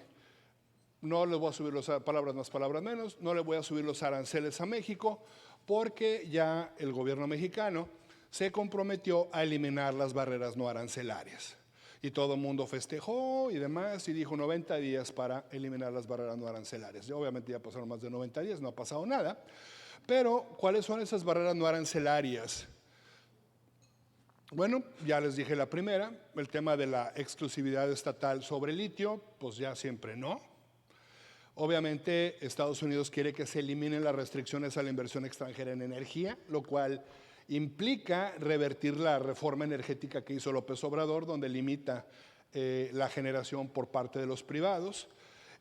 no les voy a subir palabras más, palabras menos, no le voy a subir los aranceles a México, porque ya el gobierno mexicano se comprometió a eliminar las barreras no arancelarias. Y todo el mundo festejó y demás, y dijo 90 días para eliminar las barreras no arancelarias. Y obviamente ya pasaron más de 90 días, no ha pasado nada. Pero, ¿cuáles son esas barreras no arancelarias? Bueno, ya les dije la primera, el tema de la exclusividad estatal sobre litio, pues ya siempre no. Obviamente, Estados Unidos quiere que se eliminen las restricciones a la inversión extranjera en energía, lo cual implica revertir la reforma energética que hizo López Obrador, donde limita la generación por parte de los privados,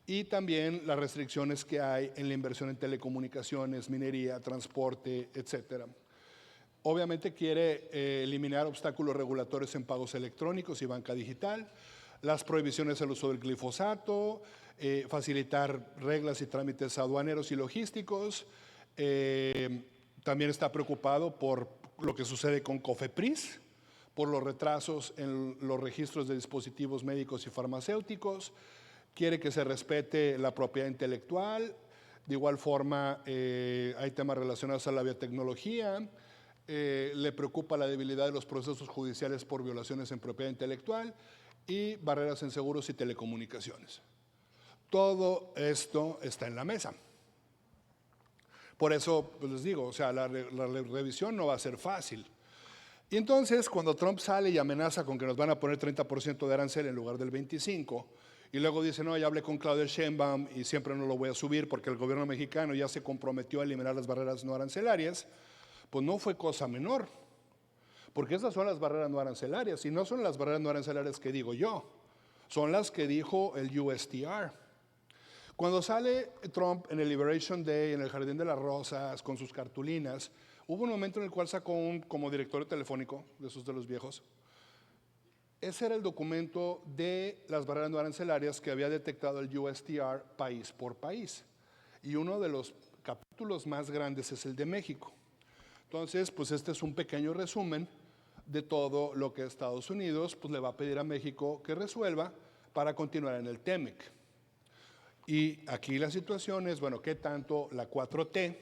y también las restricciones que hay en la inversión en telecomunicaciones, minería, transporte, etcétera. Obviamente quiere eliminar obstáculos regulatorios en pagos electrónicos y banca digital, las prohibiciones al uso del glifosato, facilitar reglas y trámites aduaneros y logísticos. También está preocupado por lo que sucede con COFEPRIS, por los retrasos en los registros de dispositivos médicos y farmacéuticos, quiere que se respete la propiedad intelectual, de igual forma hay temas relacionados a la biotecnología, le preocupa la debilidad de los procesos judiciales por violaciones en propiedad intelectual y barreras en seguros y telecomunicaciones. Todo esto está en la mesa. Por eso pues les digo, o sea, la revisión no va a ser fácil. Y entonces, cuando Trump sale y amenaza con que nos van a poner 30% de arancel en lugar del 25%, y luego dice, no, ya hablé con Claudia Sheinbaum y siempre no lo voy a subir porque el gobierno mexicano ya se comprometió a eliminar las barreras no arancelarias, pues no fue cosa menor. Porque esas son las barreras no arancelarias, y no son las barreras no arancelarias que digo yo, son las que dijo el USTR. Cuando sale Trump en el Liberation Day, en el Jardín de las Rosas, con sus cartulinas, hubo un momento en el cual sacó como directorio telefónico, de esos de los viejos. Ese era el documento de las barreras no arancelarias que había detectado el USTR país por país. Y uno de los capítulos más grandes es el de México. Entonces, pues este es un pequeño resumen de todo lo que Estados Unidos pues, le va a pedir a México que resuelva para continuar en el TEMEC. Y aquí la situación es, bueno, ¿qué tanto la 4T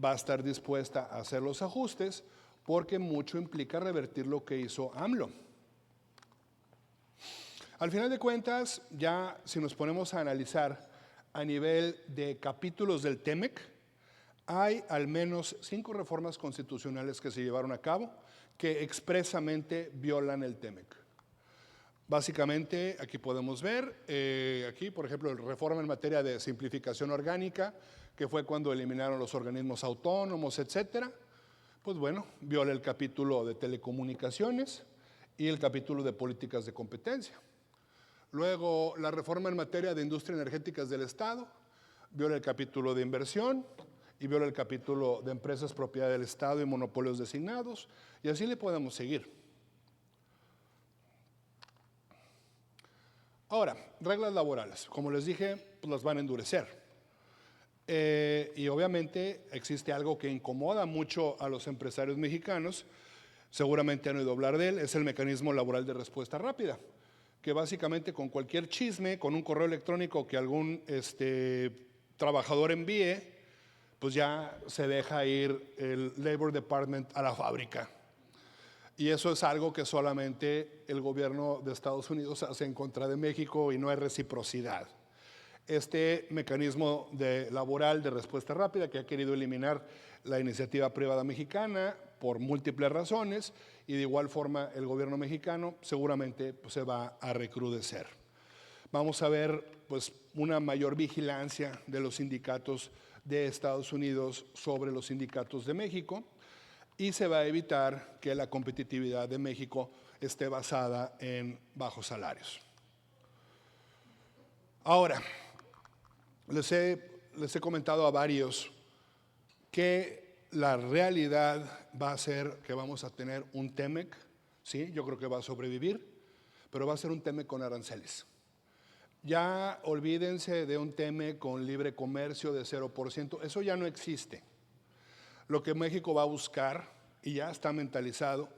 va a estar dispuesta a hacer los ajustes? Porque mucho implica revertir lo que hizo AMLO. Al final de cuentas, ya si nos ponemos a analizar a nivel de capítulos del TEMEC, hay al menos 5 reformas constitucionales que se llevaron a cabo que expresamente violan el TEMEC. Básicamente, aquí podemos ver, aquí por ejemplo, la reforma en materia de simplificación orgánica, que fue cuando eliminaron los organismos autónomos, etcétera. Pues bueno, viola el capítulo de telecomunicaciones y el capítulo de políticas de competencia. Luego, la reforma en materia de industria energéticas del Estado, viola el capítulo de inversión y viola el capítulo de empresas propiedad del Estado y monopolios designados, y así le podemos seguir. Ahora, reglas laborales, como les dije, pues las van a endurecer. Y obviamente existe algo que incomoda mucho a los empresarios mexicanos, Seguramente han oído hablar de él, es el mecanismo laboral de respuesta rápida, que básicamente con cualquier chisme, con un correo electrónico que algún trabajador envíe, pues ya se deja ir el Labor Department a la fábrica. Y eso es algo que solamente el gobierno de Estados Unidos hace en contra de México y no hay reciprocidad. Este mecanismo laboral de respuesta rápida que ha querido eliminar la iniciativa privada mexicana por múltiples razones, y de igual forma el gobierno mexicano seguramente pues, se va a recrudecer. Vamos a ver pues, una mayor vigilancia de los sindicatos de Estados Unidos sobre los sindicatos de México, y se va a evitar que la competitividad de México esté basada en bajos salarios. Ahora, les he comentado a varios que la realidad va a ser que vamos a tener un TEMEC, sí, yo creo que va a sobrevivir, pero va a ser un TEMEC con aranceles. Ya olvídense de un TEMEC con libre comercio de 0%, eso ya no existe. Lo que México va a buscar, y ya está mentalizado,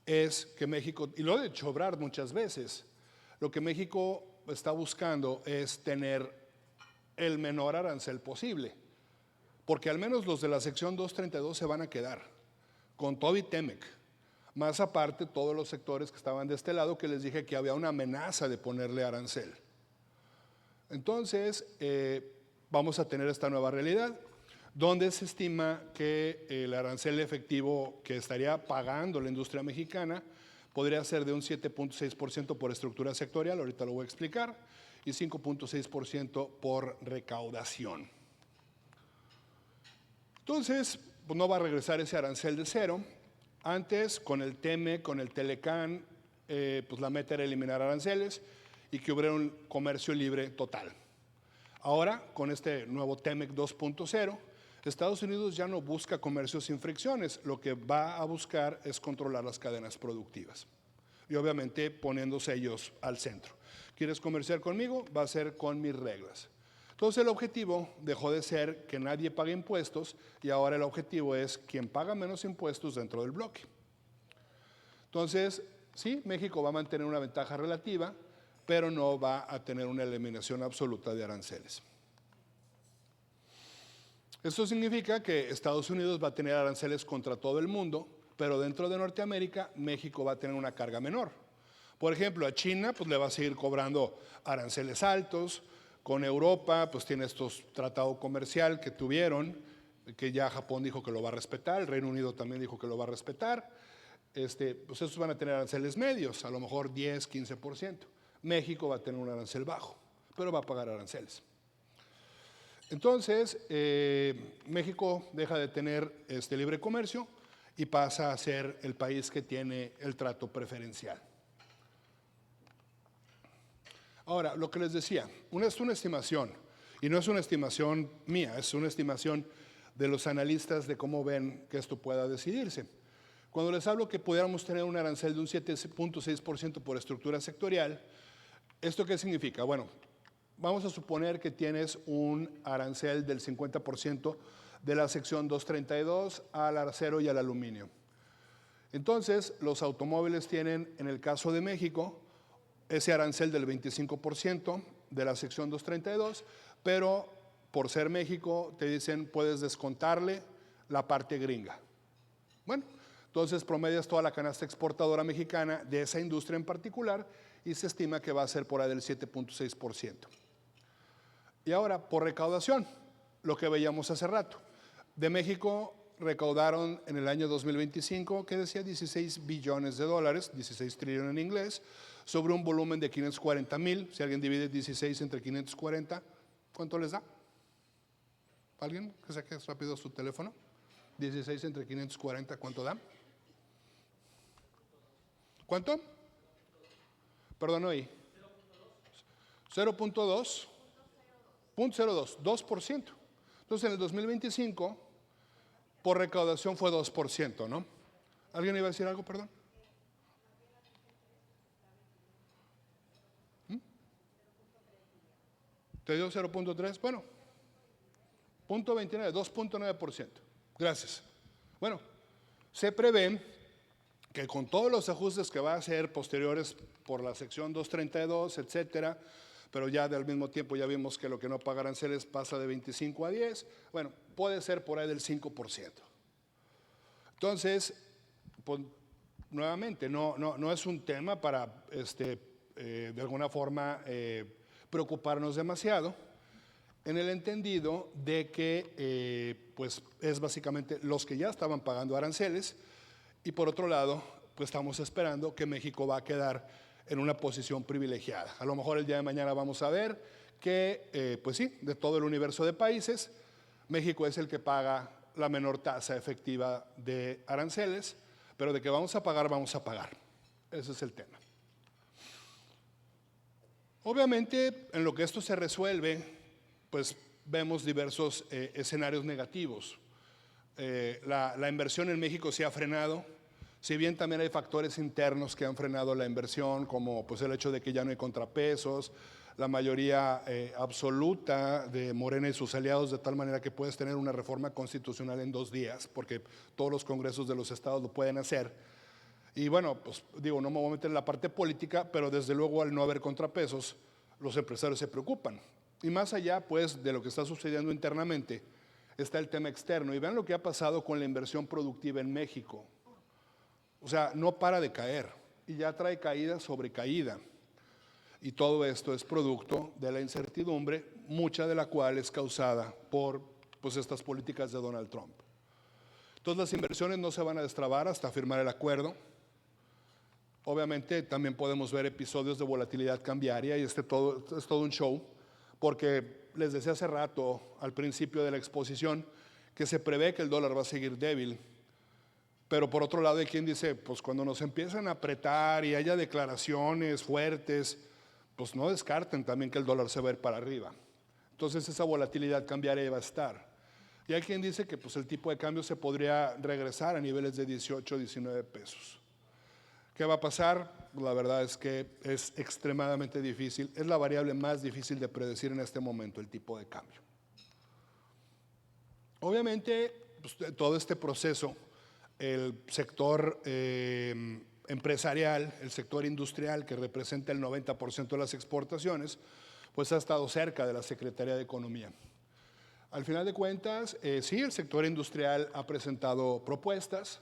es que México, y lo he hecho obrar muchas veces, lo que México está buscando es tener el menor arancel posible, porque al menos los de la sección 232 se van a quedar, con todo y TEMEC, más aparte todos los sectores que estaban de este lado que les dije que había una amenaza de ponerle arancel. Entonces, vamos a tener esta nueva realidad, donde se estima que el arancel efectivo que estaría pagando la industria mexicana podría ser de un 7.6% por estructura sectorial, ahorita lo voy a explicar, y 5.6% por recaudación. Entonces, pues no va a regresar ese arancel de cero. Antes, con el TEMEC, con el Telecán, pues la meta era eliminar aranceles y que hubiera un comercio libre total. Ahora, con este nuevo TEMEC 2.0, Estados Unidos ya no busca comercio sin fricciones, lo que va a buscar es controlar las cadenas productivas y obviamente poniéndose ellos al centro. ¿Quieres comerciar conmigo? Va a ser con mis reglas. Entonces el objetivo dejó de ser que nadie pague impuestos y ahora el objetivo es quien paga menos impuestos dentro del bloque. Entonces, sí, México va a mantener una ventaja relativa, pero no va a tener una eliminación absoluta de aranceles. Esto significa que Estados Unidos va a tener aranceles contra todo el mundo, pero dentro de Norteamérica, México va a tener una carga menor. Por ejemplo, a China pues, le va a seguir cobrando aranceles altos. Con Europa, pues tiene estos tratados comercial que tuvieron, que ya Japón dijo que lo va a respetar, el Reino Unido también dijo que lo va a respetar. Pues estos van a tener aranceles medios, a lo mejor 10, 15%. México va a tener un arancel bajo, pero va a pagar aranceles. Entonces, México deja de tener libre comercio y pasa a ser el país que tiene el trato preferencial. Ahora, lo que les decía, es una estimación, y no es una estimación mía, es una estimación de los analistas de cómo ven que esto pueda decidirse. Cuando les hablo que pudiéramos tener un arancel de un 7.6% por estructura sectorial, ¿esto qué significa? Bueno, vamos a suponer que tienes un arancel del 50% de la sección 232 al acero y al aluminio. Entonces, los automóviles tienen, en el caso de México, ese arancel del 25% de la sección 232, pero por ser México te dicen puedes descontarle la parte gringa. Bueno, entonces promedias toda la canasta exportadora mexicana de esa industria en particular y se estima que va a ser por ahí del 7.6%. Y ahora, por recaudación, lo que veíamos hace rato. De México recaudaron en el año 2025, que decía 16 billones de dólares, 16 trillones en inglés, sobre un volumen de 540,000. Si alguien divide 16 entre 540, ¿cuánto les da? ¿Alguien que saque rápido su teléfono? 16 entre 540, ¿cuánto da? ¿Cuánto? Perdón, no oí. 0.2. 0.02, 2%. Entonces en el 2025, por recaudación fue 2%, ¿no? ¿Alguien iba a decir algo, perdón? ¿Te dio 0.3? Bueno, 0.29, 2.9%. Gracias. Bueno, se prevé que con todos los ajustes que va a hacer posteriores por la sección 232, etcétera, pero ya al mismo tiempo ya vimos que lo que no paga aranceles pasa de 25 a 10, bueno, puede ser por ahí del 5%. Entonces, pues, nuevamente, no es un tema para, de alguna forma, preocuparnos demasiado, en el entendido de que pues es básicamente los que ya estaban pagando aranceles, y por otro lado, pues estamos esperando que México va a quedar en una posición privilegiada. A lo mejor el día de mañana vamos a ver que, pues sí, de todo el universo de países, México es el que paga la menor tasa efectiva de aranceles, pero de que vamos a pagar, vamos a pagar. Ese es el tema. Obviamente, en lo que esto se resuelve, pues vemos diversos escenarios negativos. La inversión en México se ha frenado, si bien también hay factores internos que han frenado la inversión, como pues el hecho de que ya no hay contrapesos, la mayoría absoluta de Morena y sus aliados, de tal manera que puedes tener una reforma constitucional en 2 días, porque todos los congresos de los estados lo pueden hacer. Y bueno, pues digo, no me voy a meter en la parte política, pero desde luego al no haber contrapesos, los empresarios se preocupan. Y más allá, pues, de lo que está sucediendo internamente, está el tema externo. Y vean lo que ha pasado con la inversión productiva en México. O sea, no para de caer y ya trae caída sobre caída. Y todo esto es producto de la incertidumbre, mucha de la cual es causada por pues, estas políticas de Donald Trump. Entonces las inversiones no se van a destrabar hasta firmar el acuerdo. Obviamente también podemos ver episodios de volatilidad cambiaria y es todo un show, porque les decía hace rato al principio de la exposición que se prevé que el dólar va a seguir débil. Pero por otro lado hay quien dice, pues cuando nos empiezan a apretar y haya declaraciones fuertes, pues no descarten también que el dólar se va a ir para arriba. Entonces esa volatilidad cambiaria va a estar. Y hay quien dice que pues el tipo de cambio se podría regresar a niveles de 18, 19 pesos. ¿Qué va a pasar? La verdad es que es extremadamente difícil. Es la variable más difícil de predecir en este momento, el tipo de cambio. Obviamente, pues, todo este proceso, el sector empresarial, el sector industrial, que representa el 90% de las exportaciones, pues ha estado cerca de la Secretaría de Economía. Al final de cuentas, sí, el sector industrial ha presentado propuestas.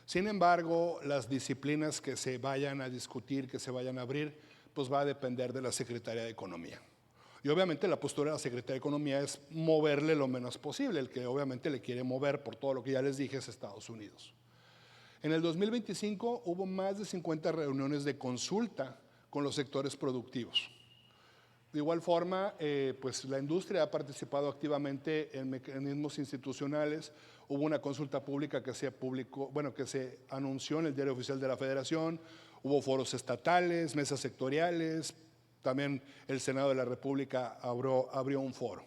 Sin embargo, las disciplinas que se vayan a discutir, que se vayan a abrir, pues va a depender de la Secretaría de Economía. Y obviamente la postura de la Secretaría de Economía es moverle lo menos posible. El que obviamente le quiere mover, por todo lo que ya les dije, es Estados Unidos. En el 2025 hubo más de 50 reuniones de consulta con los sectores productivos. De igual forma, pues la industria ha participado activamente en mecanismos institucionales. Hubo una consulta pública que se anunció en el Diario Oficial de la Federación. Hubo foros estatales, mesas sectoriales. También el Senado de la República abrió un foro.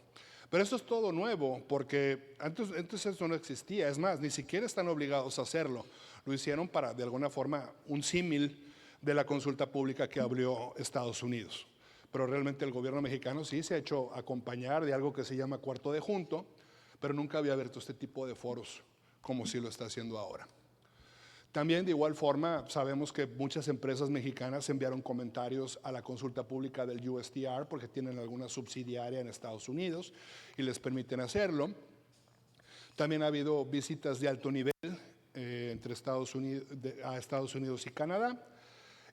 Pero esto es todo nuevo, porque antes eso no existía. Es más, ni siquiera están obligados a hacerlo. Lo hicieron para, de alguna forma, un símil de la consulta pública que abrió Estados Unidos. Pero realmente el gobierno mexicano sí se ha hecho acompañar de algo que se llama cuarto de junto, pero nunca había abierto este tipo de foros como sí lo está haciendo ahora. También de igual forma sabemos que muchas empresas mexicanas enviaron comentarios a la consulta pública del USTR porque tienen alguna subsidiaria en Estados Unidos y les permiten hacerlo. También ha habido visitas de alto nivel entre Estados Unidos y Canadá.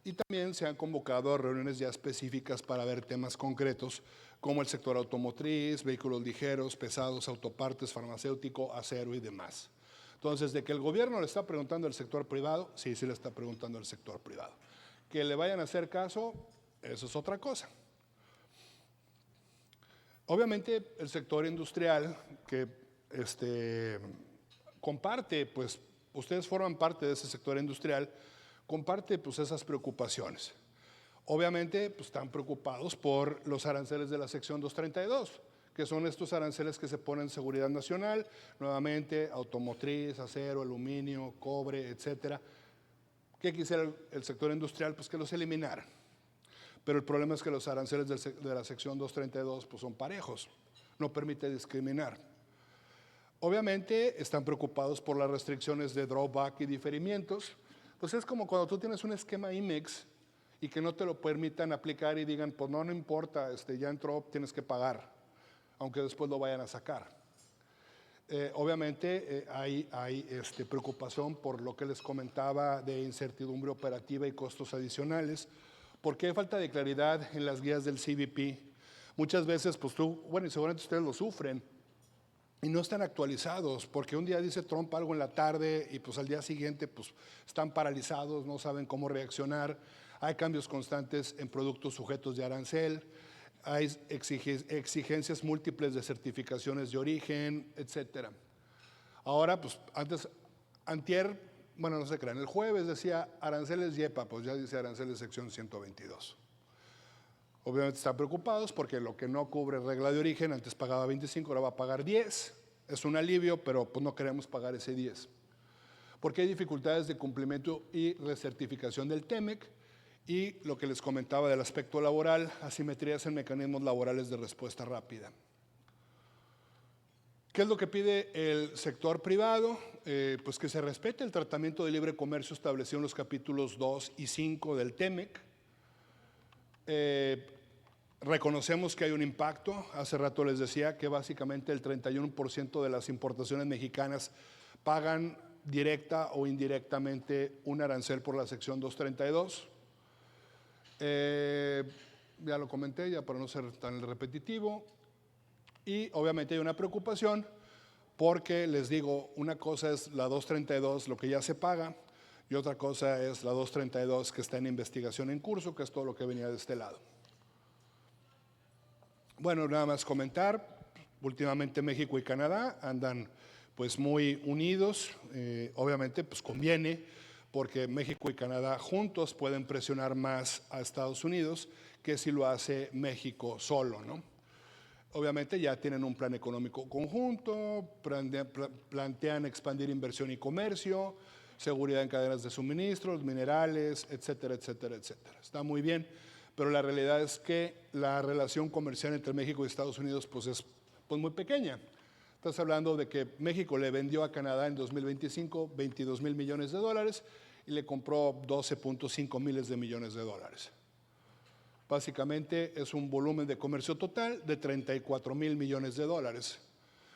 Y también se han convocado a reuniones ya específicas para ver temas concretos como el sector automotriz, vehículos ligeros, pesados, autopartes, farmacéutico, acero y demás. Entonces, de que el gobierno le está preguntando al sector privado, sí le está preguntando al sector privado. Que le vayan a hacer caso, eso es otra cosa. Obviamente, el sector industrial que comparte, pues ustedes forman parte de ese sector industrial, comparte pues esas preocupaciones. Obviamente pues, están preocupados por los aranceles de la sección 232, que son estos aranceles que se ponen en seguridad nacional, nuevamente automotriz, acero, aluminio, cobre, etcétera. ¿Qué quisiera el sector industrial? Pues que los eliminaran. Pero el problema es que los aranceles de la sección 232 pues, son parejos, no permite discriminar. Obviamente están preocupados por las restricciones de drawback y diferimientos. Pues es como cuando tú tienes un esquema IMEX y que no te lo permitan aplicar y digan, pues no, no importa, ya entró, tienes que pagar, aunque después lo vayan a sacar. Obviamente hay preocupación por lo que les comentaba de incertidumbre operativa y costos adicionales, porque hay falta de claridad en las guías del CBP. Muchas veces, pues y seguramente ustedes lo sufren, y no están actualizados, porque un día dice Trump algo en la tarde y pues al día siguiente pues están paralizados, no saben cómo reaccionar. Hay cambios constantes en productos sujetos de arancel, hay exigencias múltiples de certificaciones de origen, etcétera. Ahora, pues antier, no se crean, el jueves decía aranceles YEPA, pues ya dice aranceles sección 122. Obviamente están preocupados porque lo que no cubre regla de origen, antes pagaba 25, ahora va a pagar 10. Es un alivio, pero pues no queremos pagar ese 10. Porque hay dificultades de cumplimiento y recertificación del TEMEC y lo que les comentaba del aspecto laboral, asimetrías en mecanismos laborales de respuesta rápida. ¿Qué es lo que pide el sector privado? Pues que se respete el tratamiento de libre comercio establecido en los capítulos 2 y 5 del TEMEC. Reconocemos que hay un impacto. Hace rato les decía que básicamente el 31% de las importaciones mexicanas pagan directa o indirectamente un arancel por la sección 232. Ya lo comenté, ya para no ser tan repetitivo. Y obviamente hay una preocupación porque les digo, una cosa es la 232, lo que ya se paga, y otra cosa es la 232 que está en investigación en curso, que es todo lo que venía de este lado. Bueno, nada más comentar, últimamente México y Canadá andan pues muy unidos, obviamente pues conviene porque México y Canadá juntos pueden presionar más a Estados Unidos que si lo hace México solo, ¿no? Obviamente ya tienen un plan económico conjunto, plantean expandir inversión y comercio, seguridad en cadenas de suministros, minerales, etcétera, etcétera, etcétera. Está muy bien. Pero la realidad es que la relación comercial entre México y Estados Unidos pues es muy pequeña. Estás hablando de que México le vendió a Canadá en 2025 $22,000 millones y le compró 12.5 miles de millones de dólares. Básicamente es un volumen de comercio total de 34,000 millones de dólares,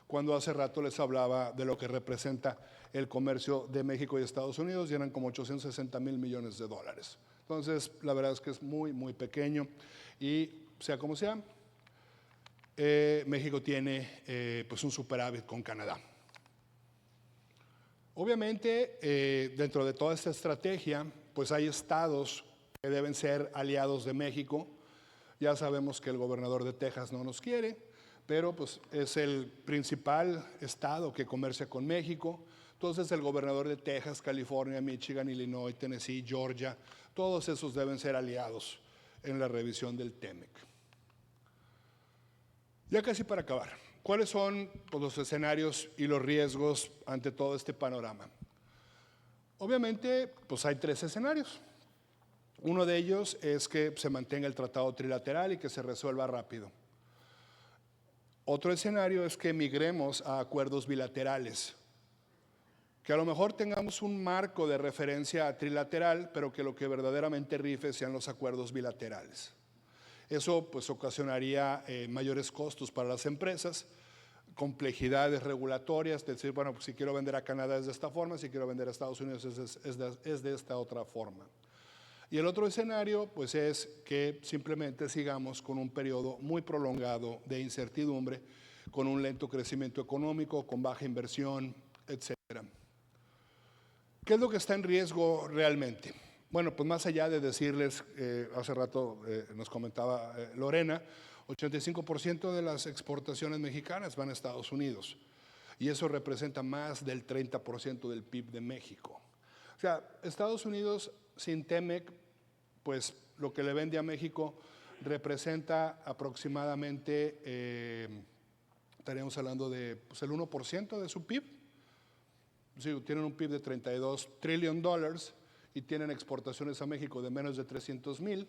cuando hace rato les hablaba de lo que representa el comercio de México y Estados Unidos y eran como 860,000 millones de dólares. Entonces, la verdad es que es muy, muy pequeño y sea como sea, México tiene pues un superávit con Canadá. Obviamente, dentro de toda esta estrategia, pues hay estados que deben ser aliados de México. Ya sabemos que el gobernador de Texas no nos quiere, pero pues es el principal estado que comercia con México. Entonces el gobernador de Texas, California, Michigan, Illinois, Tennessee, Georgia, todos esos deben ser aliados en la revisión del TEMEC. Ya casi para acabar, ¿cuáles son los escenarios y los riesgos ante todo este panorama? Obviamente, pues hay 3 escenarios. Uno de ellos es que se mantenga el tratado trilateral y que se resuelva rápido. Otro escenario es que migremos a acuerdos bilaterales, que a lo mejor tengamos un marco de referencia trilateral, pero que lo que verdaderamente rife sean los acuerdos bilaterales. Eso pues ocasionaría mayores costos para las empresas, complejidades regulatorias, es decir, bueno, pues si quiero vender a Canadá es de esta forma, si quiero vender a Estados Unidos es de esta otra forma. Y el otro escenario pues es que simplemente sigamos con un periodo muy prolongado de incertidumbre, con un lento crecimiento económico, con baja inversión, etcétera. ¿Qué es lo que está en riesgo realmente? Bueno, pues más allá de decirles, hace rato nos comentaba Lorena, 85% de las exportaciones mexicanas van a Estados Unidos y eso representa más del 30% del PIB de México. O sea, Estados Unidos sin TEMEC, pues lo que le vende a México representa aproximadamente, estaríamos hablando de pues, el 1% de su PIB. Sí, tienen un PIB de $32 trillion y tienen exportaciones a México de menos de 300,000,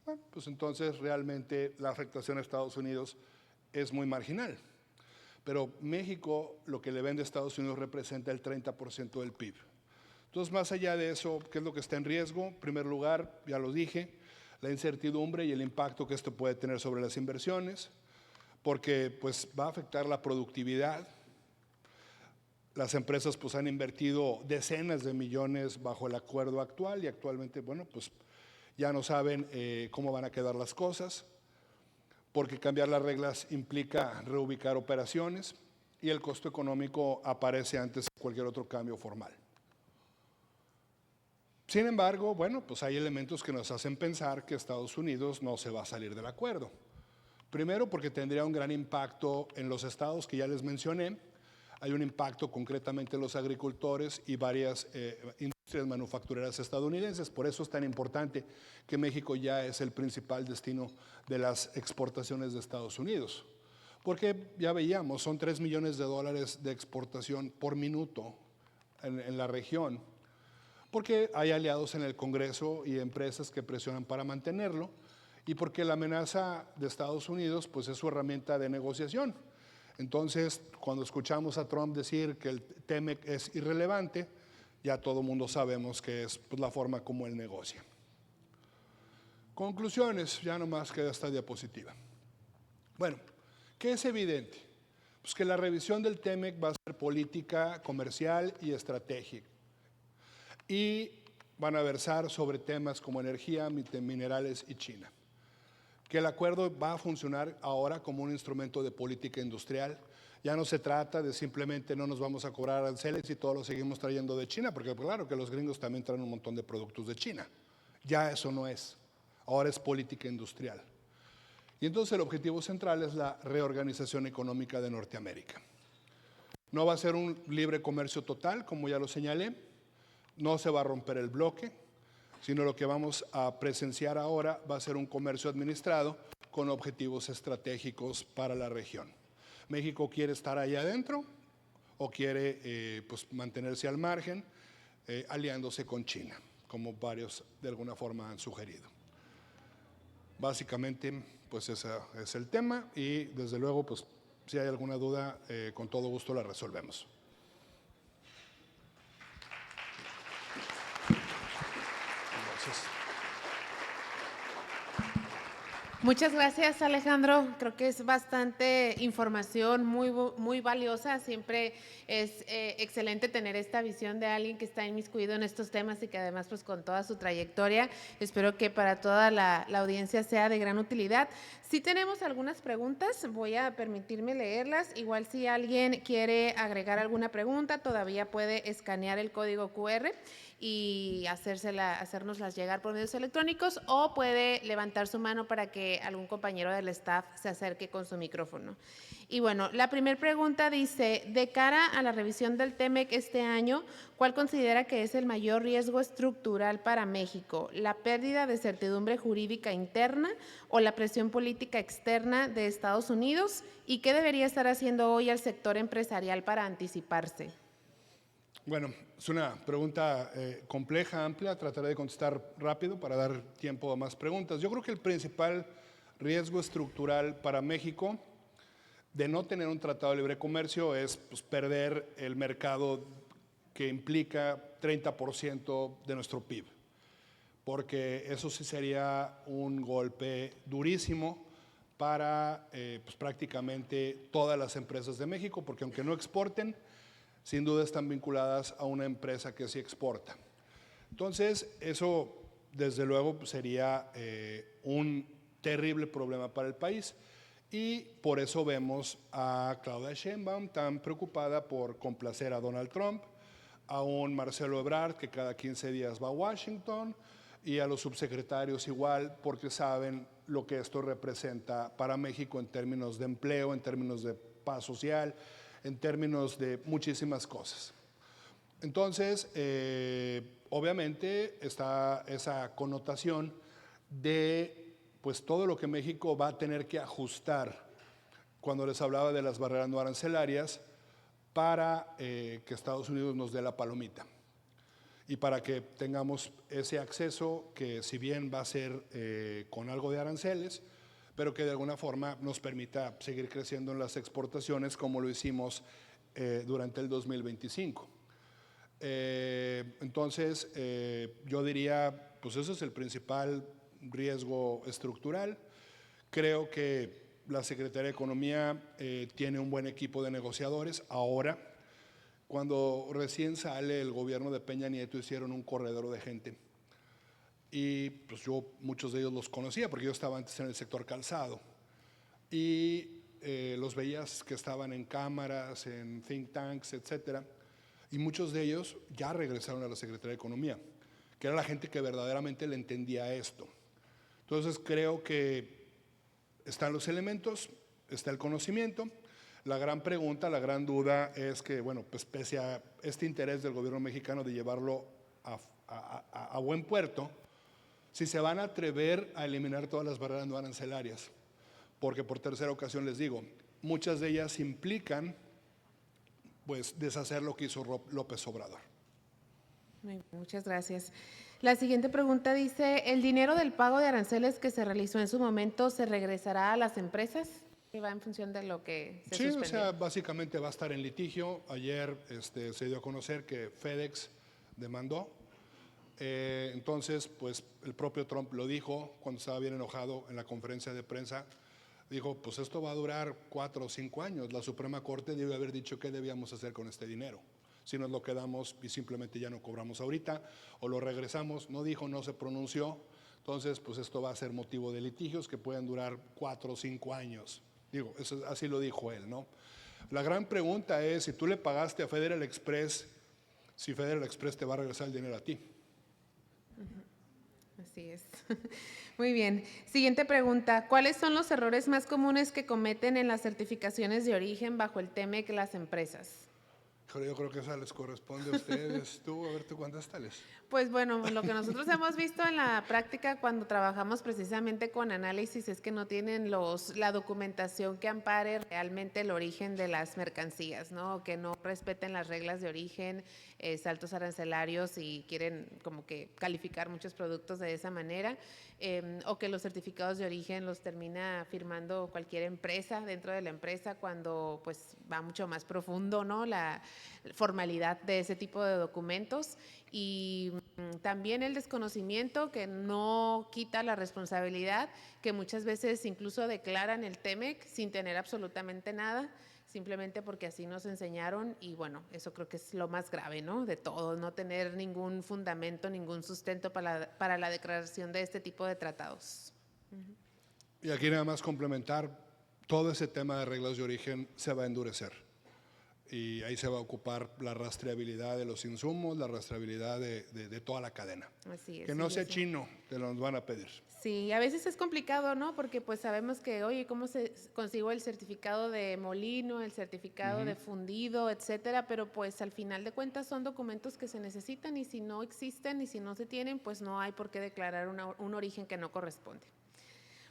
bueno, pues entonces realmente la afectación a Estados Unidos es muy marginal. Pero México, lo que le vende a Estados Unidos representa el 30% del PIB. Entonces, más allá de eso, ¿qué es lo que está en riesgo? En primer lugar, ya lo dije, la incertidumbre y el impacto que esto puede tener sobre las inversiones, porque pues va a afectar la productividad. Las empresas pues han invertido decenas de millones bajo el acuerdo actual y actualmente, bueno, pues ya no saben cómo van a quedar las cosas, porque cambiar las reglas implica reubicar operaciones y el costo económico aparece antes de cualquier otro cambio formal. Sin embargo, bueno, pues hay elementos que nos hacen pensar que Estados Unidos no se va a salir del acuerdo. Primero, porque tendría un gran impacto en los estados que ya les mencioné. Hay un impacto concretamente en los agricultores y varias industrias manufactureras estadounidenses. Por eso es tan importante que México ya es el principal destino de las exportaciones de Estados Unidos. Porque ya veíamos, son 3 millones de dólares de exportación por minuto en la región. Porque hay aliados en el Congreso y empresas que presionan para mantenerlo y porque la amenaza de Estados Unidos pues es su herramienta de negociación. Entonces, cuando escuchamos a Trump decir que el TEMEC es irrelevante, ya todo el mundo sabemos que es pues, la forma como él negocia. Conclusiones, ya nomás queda esta diapositiva. Bueno, ¿qué es evidente? Pues que la revisión del TEMEC va a ser política, comercial y estratégica. Y van a versar sobre temas como energía, minerales y China. Que el acuerdo va a funcionar ahora como un instrumento de política industrial. Ya no se trata de simplemente no nos vamos a cobrar aranceles y todo lo seguimos trayendo de China, porque claro que los gringos también traen un montón de productos de China. Ya eso no es. Ahora es política industrial. Y entonces el objetivo central es la reorganización económica de Norteamérica. No va a ser un libre comercio total, como ya lo señalé. No se va a romper el bloque, sino lo que vamos a presenciar ahora va a ser un comercio administrado con objetivos estratégicos para la región. México quiere estar ahí adentro o quiere pues, mantenerse al margen, aliándose con China, como varios de alguna forma han sugerido. Básicamente, pues ese es el tema y desde luego, pues si hay alguna duda, con todo gusto la resolvemos. Muchas gracias, Alejandro. Creo que es bastante información muy valiosa. Siempre es excelente tener esta visión de alguien que está inmiscuido en estos temas y que además pues con toda su trayectoria, espero que para toda la audiencia sea de gran utilidad. Si tenemos algunas preguntas, voy a permitirme leerlas. Igual si alguien quiere agregar alguna pregunta, todavía puede escanear el código QR y hacérnoslas llegar por medios electrónicos o puede levantar su mano para que algún compañero del staff se acerque con su micrófono. Y bueno, la primera pregunta dice, de cara a la revisión del TEMEC este año, ¿cuál considera que es el mayor riesgo estructural para México? ¿La pérdida de certidumbre jurídica interna o la presión política externa de Estados Unidos? ¿Y qué debería estar haciendo hoy el sector empresarial para anticiparse? Bueno, es una pregunta compleja, amplia, trataré de contestar rápido para dar tiempo a más preguntas. Yo creo que el principal riesgo estructural para México de no tener un tratado de libre comercio es pues, perder el mercado que implica 30% de nuestro PIB, porque eso sí sería un golpe durísimo para pues, prácticamente todas las empresas de México, porque aunque no exporten, sin duda están vinculadas a una empresa que sí exporta. Entonces, eso desde luego sería un terrible problema para el país y por eso vemos a Claudia Sheinbaum tan preocupada por complacer a Donald Trump, a un Marcelo Ebrard que cada 15 días va a Washington y a los subsecretarios igual porque saben lo que esto representa para México en términos de empleo, en términos de paz social, en términos de muchísimas cosas. Entonces, obviamente está esa connotación de pues, todo lo que México va a tener que ajustar cuando les hablaba de las barreras no arancelarias para que Estados Unidos nos dé la palomita y para que tengamos ese acceso que si bien va a ser con algo de aranceles, pero que de alguna forma nos permita seguir creciendo en las exportaciones como lo hicimos durante el 2025. Entonces, yo diría, pues ese es el principal riesgo estructural. Creo que la Secretaría de Economía tiene un buen equipo de negociadores. Ahora, cuando recién sale el gobierno de Peña Nieto, hicieron un corredor de gente. Y pues yo muchos de ellos los conocía porque yo estaba antes en el sector calzado. Y los veías que estaban en cámaras, en think tanks, etcétera. Y muchos de ellos ya regresaron a la Secretaría de Economía, que era la gente que verdaderamente le entendía esto. Entonces creo que están los elementos, está el conocimiento. La gran pregunta, la gran duda es que, bueno, pues pese a este interés del gobierno mexicano de llevarlo a buen puerto, si se van a atrever a eliminar todas las barreras no arancelarias, porque por tercera ocasión les digo, muchas de ellas implican pues deshacer lo que hizo López Obrador. Muchas gracias. La siguiente pregunta dice, ¿el dinero del pago de aranceles que se realizó en su momento se regresará a las empresas? ¿Que va en función de lo que se suspendió? Sí, o sea, básicamente va a estar en litigio. Ayer se dio a conocer que FedEx demandó. Entonces, pues el propio Trump lo dijo cuando estaba bien enojado en la conferencia de prensa. Dijo, pues esto va a durar 4 o 5 años. La Suprema Corte debe haber dicho qué debíamos hacer con este dinero. Si nos lo quedamos y simplemente ya no cobramos ahorita o lo regresamos. No dijo, no se pronunció. Entonces, pues esto va a ser motivo de litigios que pueden durar 4 o 5 años. Digo, eso, así lo dijo él, ¿no? La gran pregunta es, si tú le pagaste a Federal Express, si Federal Express te va a regresar el dinero a ti. Así es. Muy bien. Siguiente pregunta. ¿Cuáles son los errores más comunes que cometen en las certificaciones de origen bajo el TEMEC las empresas? Yo creo que esa les corresponde a ustedes. Tú, a ver, tú contéstales. Pues bueno, lo que nosotros hemos visto en la práctica cuando trabajamos precisamente con análisis es que no tienen la documentación que ampare realmente el origen de las mercancías, ¿no? Que no respeten las reglas de origen, saltos arancelarios y quieren como que calificar muchos productos de esa manera, o que los certificados de origen los termina firmando cualquier empresa dentro de la empresa cuando pues va mucho más profundo, ¿no? La formalidad de ese tipo de documentos. Y también el desconocimiento que no quita la responsabilidad, que muchas veces incluso declaran el TEMEC sin tener absolutamente nada, simplemente porque así nos enseñaron y bueno, eso creo que es lo más grave, ¿no? De todo, no tener ningún fundamento, ningún sustento para la declaración de este tipo de tratados. Y aquí nada más complementar, todo ese tema de reglas de origen se va a endurecer. Y ahí se va a ocupar la rastreabilidad de los insumos, la rastreabilidad de toda la cadena. Así es. Que no sea sí. chino, te los van a pedir. Sí, a veces es complicado, ¿no? Porque pues sabemos que, oye, ¿cómo se consigo el certificado de molino, el certificado de fundido, etcétera? Pero pues al final de cuentas son documentos que se necesitan y si no existen y si no se tienen, pues no hay por qué declarar un origen que no corresponde.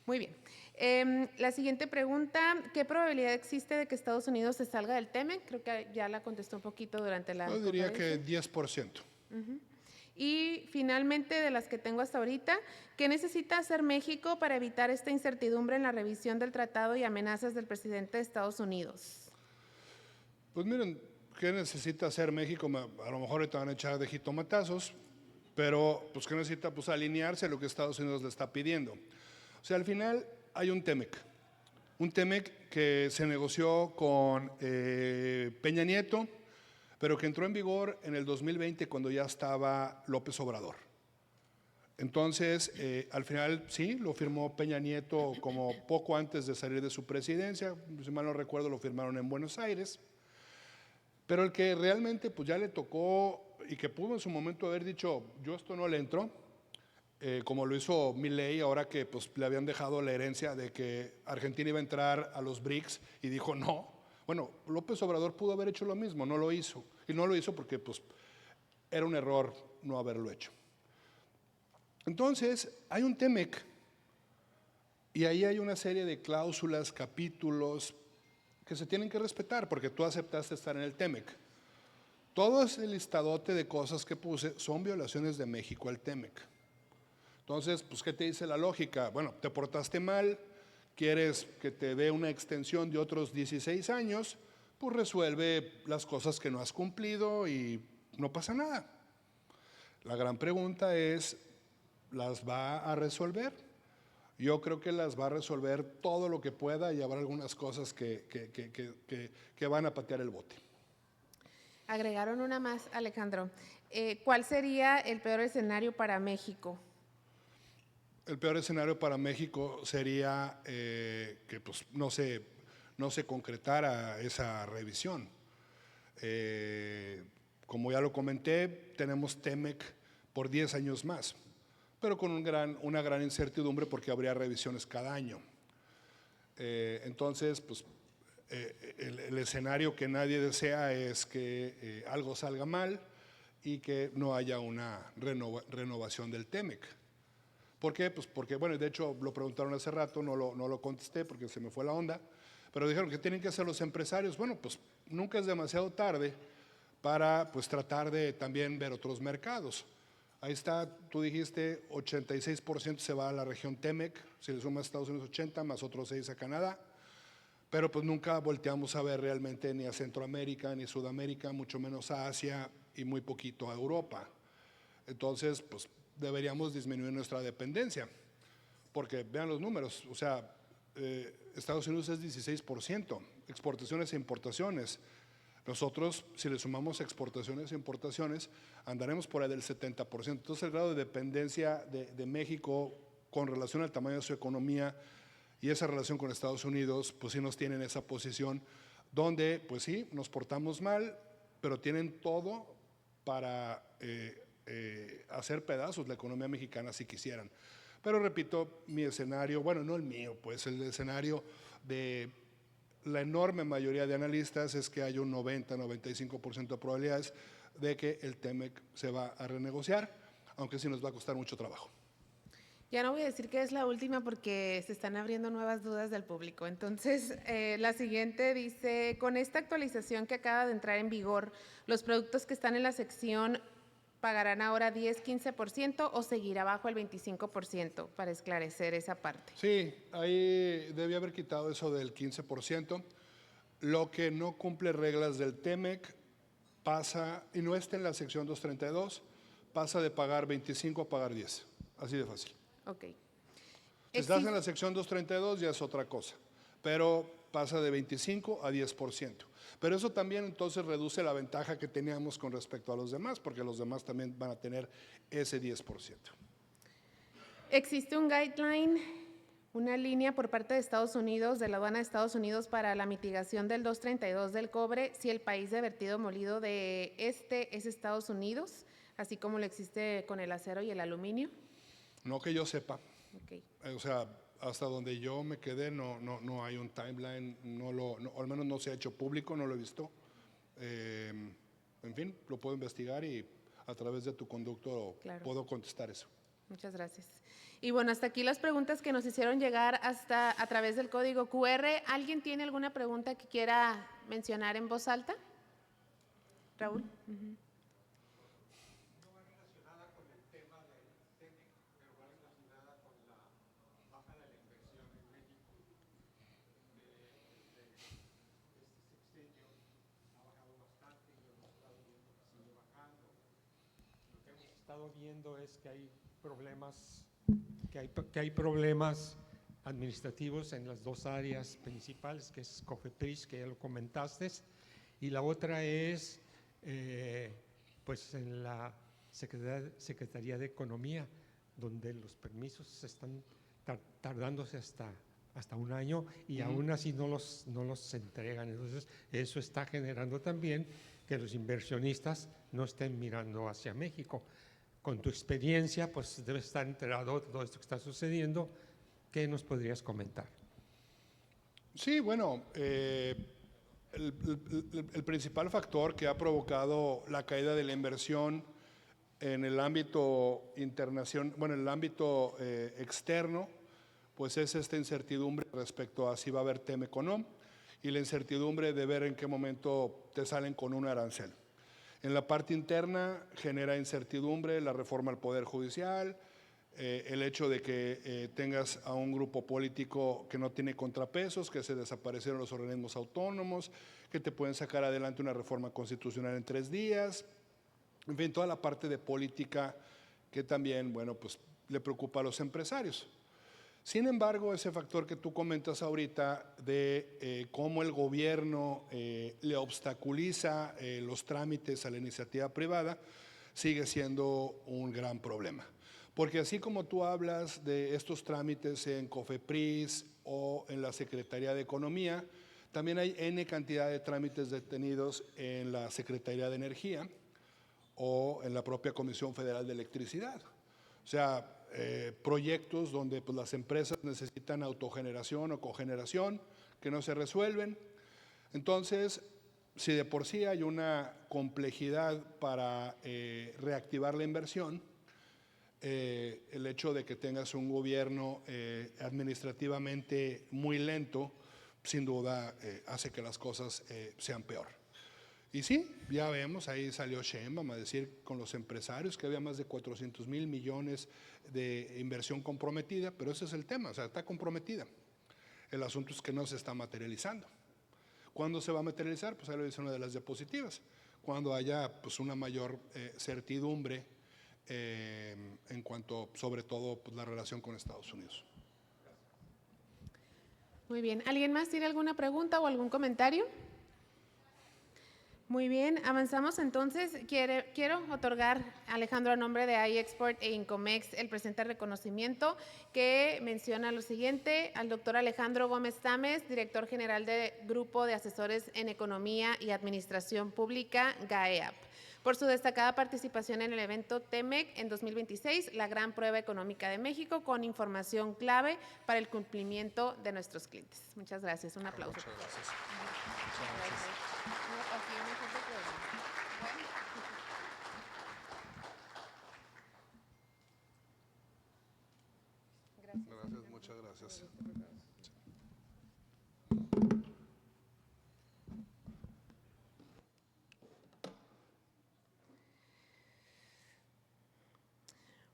Muy bien. La siguiente pregunta, ¿qué probabilidad existe de que Estados Unidos se salga del TEMEC? Creo que ya la contestó un poquito durante la Yo diría conferencia. que 10%. Y finalmente, de las que tengo hasta ahorita, ¿qué necesita hacer México para evitar esta incertidumbre en la revisión del tratado y amenazas del presidente de Estados Unidos? Pues miren, ¿qué necesita hacer México? A lo mejor ahorita van a echar de jitomatazos, pero pues ¿qué necesita? Pues alinearse a lo que Estados Unidos le está pidiendo. O sea, al final hay un TEMEC que se negoció con Peña Nieto, pero que entró en vigor en el 2020 cuando ya estaba López Obrador. Entonces, al final sí, lo firmó Peña Nieto como poco antes de salir de su presidencia, si mal no recuerdo lo firmaron en Buenos Aires, pero el que realmente pues ya le tocó y que pudo en su momento haber dicho, yo esto no le entro, como lo hizo Milei, ahora que pues, le habían dejado la herencia de que Argentina iba a entrar a los BRICS y dijo no. Bueno, López Obrador pudo haber hecho lo mismo, no lo hizo. Y no lo hizo porque pues, era un error no haberlo hecho. Entonces, hay un TEMEC y ahí hay una serie de cláusulas, capítulos que se tienen que respetar porque tú aceptaste estar en el TEMEC. Todo ese listadote de cosas que puse son violaciones de México al TEMEC. Entonces, pues, ¿qué te dice la lógica? Bueno, te portaste mal, quieres que te dé una extensión de otros 16 años, pues resuelve las cosas que no has cumplido y no pasa nada. La gran pregunta es, ¿las va a resolver? Yo creo que las va a resolver todo lo que pueda y habrá algunas cosas que van a patear el bote. Agregaron una más, Alejandro. ¿Cuál sería el peor escenario para México? El peor escenario para México sería que pues, no se concretara esa revisión. Como ya lo comenté, tenemos TEMEC por 10 años más, pero con una gran incertidumbre porque habría revisiones cada año. Entonces, pues, el escenario que nadie desea es que algo salga mal y que no haya una renovación del TEMEC. ¿Por qué? Pues porque, bueno, de hecho lo preguntaron hace rato, no lo contesté porque se me fue la onda, pero dijeron que tienen que hacer los empresarios. Bueno, pues nunca es demasiado tarde para pues tratar de también ver otros mercados. Ahí está, tú dijiste 86% se va a la región TEMEC, si le sumas a Estados Unidos 80, más otros 6 a Canadá, pero pues nunca volteamos a ver realmente ni a Centroamérica, ni Sudamérica, mucho menos a Asia y muy poquito a Europa. Entonces, pues deberíamos disminuir nuestra dependencia, porque vean los números, o sea, Estados Unidos es 16%, exportaciones e importaciones. Nosotros, si le sumamos exportaciones e importaciones, andaremos por ahí del 70%. Entonces, el grado de dependencia de México con relación al tamaño de su economía y esa relación con Estados Unidos, pues sí nos tienen esa posición donde, pues sí, nos portamos mal, pero tienen todo para hacer pedazos la economía mexicana si quisieran. Pero repito, mi escenario, bueno, no el mío, pues el escenario de la enorme mayoría de analistas es que hay un 90-95% de probabilidades de que el TEMEC se va a renegociar, aunque sí nos va a costar mucho trabajo. Ya no voy a decir que es la última porque se están abriendo nuevas dudas del público. Entonces, la siguiente dice, con esta actualización que acaba de entrar en vigor, ¿los productos que están en la sección pagarán ahora 10-15% o seguirá bajo el 25%? Para esclarecer esa parte. Sí, ahí debía haber quitado eso del 15%. Lo que no cumple reglas del TEMEC pasa, y no está en la sección 232, pasa de pagar 25 a pagar 10. Así de fácil. Ok. Si estás en la sección 232 ya es otra cosa, pero pasa de 25 a 10%. Pero eso también entonces reduce la ventaja que teníamos con respecto a los demás, porque los demás también van a tener ese 10%. ¿Existe un guideline, una línea por parte de Estados Unidos, de la aduana de Estados Unidos, para la mitigación del 232 del cobre si el país de vertido molido de este es Estados Unidos, así como lo existe con el acero y el aluminio? No que yo sepa. Okay. O sea, hasta donde yo me quedé no hay un timeline, o al menos no se ha hecho público, no lo he visto. En fin, lo puedo investigar y a través de tu conducto claro, puedo contestar eso. Muchas gracias. Y bueno, hasta aquí las preguntas que nos hicieron llegar hasta a través del código QR. ¿Alguien tiene alguna pregunta que quiera mencionar en voz alta? Raúl. Estado viendo es que hay problemas administrativos en las dos áreas principales, que es COFEPRIS, que ya lo comentaste, y la otra es pues en la Secretaría de Economía, donde los permisos están tardándose hasta un año y aún así no los entregan. Entonces eso está generando también que los inversionistas no estén mirando hacia México. Con tu experiencia, pues debes estar enterado de todo esto que está sucediendo. ¿Qué nos podrías comentar? Sí, bueno, el principal factor que ha provocado la caída de la inversión en el ámbito internacional, bueno, en el ámbito externo, pues es esta incertidumbre respecto a si va a haber TEMEC o no, y la incertidumbre de ver en qué momento te salen con un arancel. En la parte interna genera incertidumbre la reforma al Poder Judicial, el hecho de que tengas a un grupo político que no tiene contrapesos, que se desaparecieron los organismos autónomos, que te pueden sacar adelante una reforma constitucional en 3 días. En fin, toda la parte de política que también, bueno, pues le preocupa a los empresarios. Sin embargo, ese factor que tú comentas ahorita de cómo el gobierno le obstaculiza los trámites a la iniciativa privada sigue siendo un gran problema. Porque así como tú hablas de estos trámites en COFEPRIS o en la Secretaría de Economía, también hay N cantidad de trámites detenidos en la Secretaría de Energía o en la propia Comisión Federal de Electricidad. O sea, proyectos donde pues, las empresas necesitan autogeneración o cogeneración que no se resuelven. Entonces, si de por sí hay una complejidad para reactivar la inversión, el hecho de que tengas un gobierno administrativamente muy lento, sin duda hace que las cosas sean peor. Y sí, ya vemos, ahí salió Sheinbaum a decir con los empresarios que había más de 400,000 millones de inversión comprometida, pero ese es el tema, o sea, está comprometida. El asunto es que no se está materializando. ¿Cuándo se va a materializar? Pues ahí lo dice una de las diapositivas, cuando haya pues, una mayor certidumbre en cuanto, sobre todo, pues, la relación con Estados Unidos. Muy bien. ¿Alguien más tiene alguna pregunta o algún comentario? Muy bien, avanzamos entonces. Quiero otorgar, Alejandro, a nombre de iExport e Incomex el presente reconocimiento que menciona lo siguiente: al doctor Alejandro Gómez Tames, director general de Grupo de Asesores en Economía y Administración Pública, GAEAP, por su destacada participación en el evento TEMEC en 2026, la gran prueba económica de México, con información clave para el cumplimiento de nuestros clientes. Muchas gracias. Un aplauso. Muchas gracias. Muchas gracias. Gracias, muchas gracias.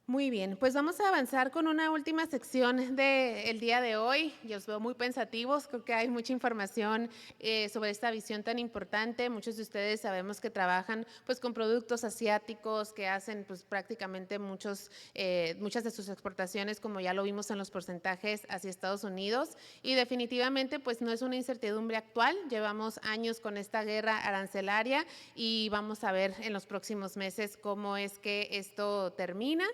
Muy bien, pues vamos a avanzar con una última sección del día de hoy. Yo os veo muy pensativos, creo que hay mucha información sobre esta visión tan importante. Muchos de ustedes sabemos que trabajan pues con productos asiáticos, que hacen pues prácticamente muchas de sus exportaciones, como ya lo vimos en los porcentajes, hacia Estados Unidos, y definitivamente pues no es una incertidumbre actual. Llevamos años con esta guerra arancelaria y vamos a ver en los próximos meses cómo es que esto termina.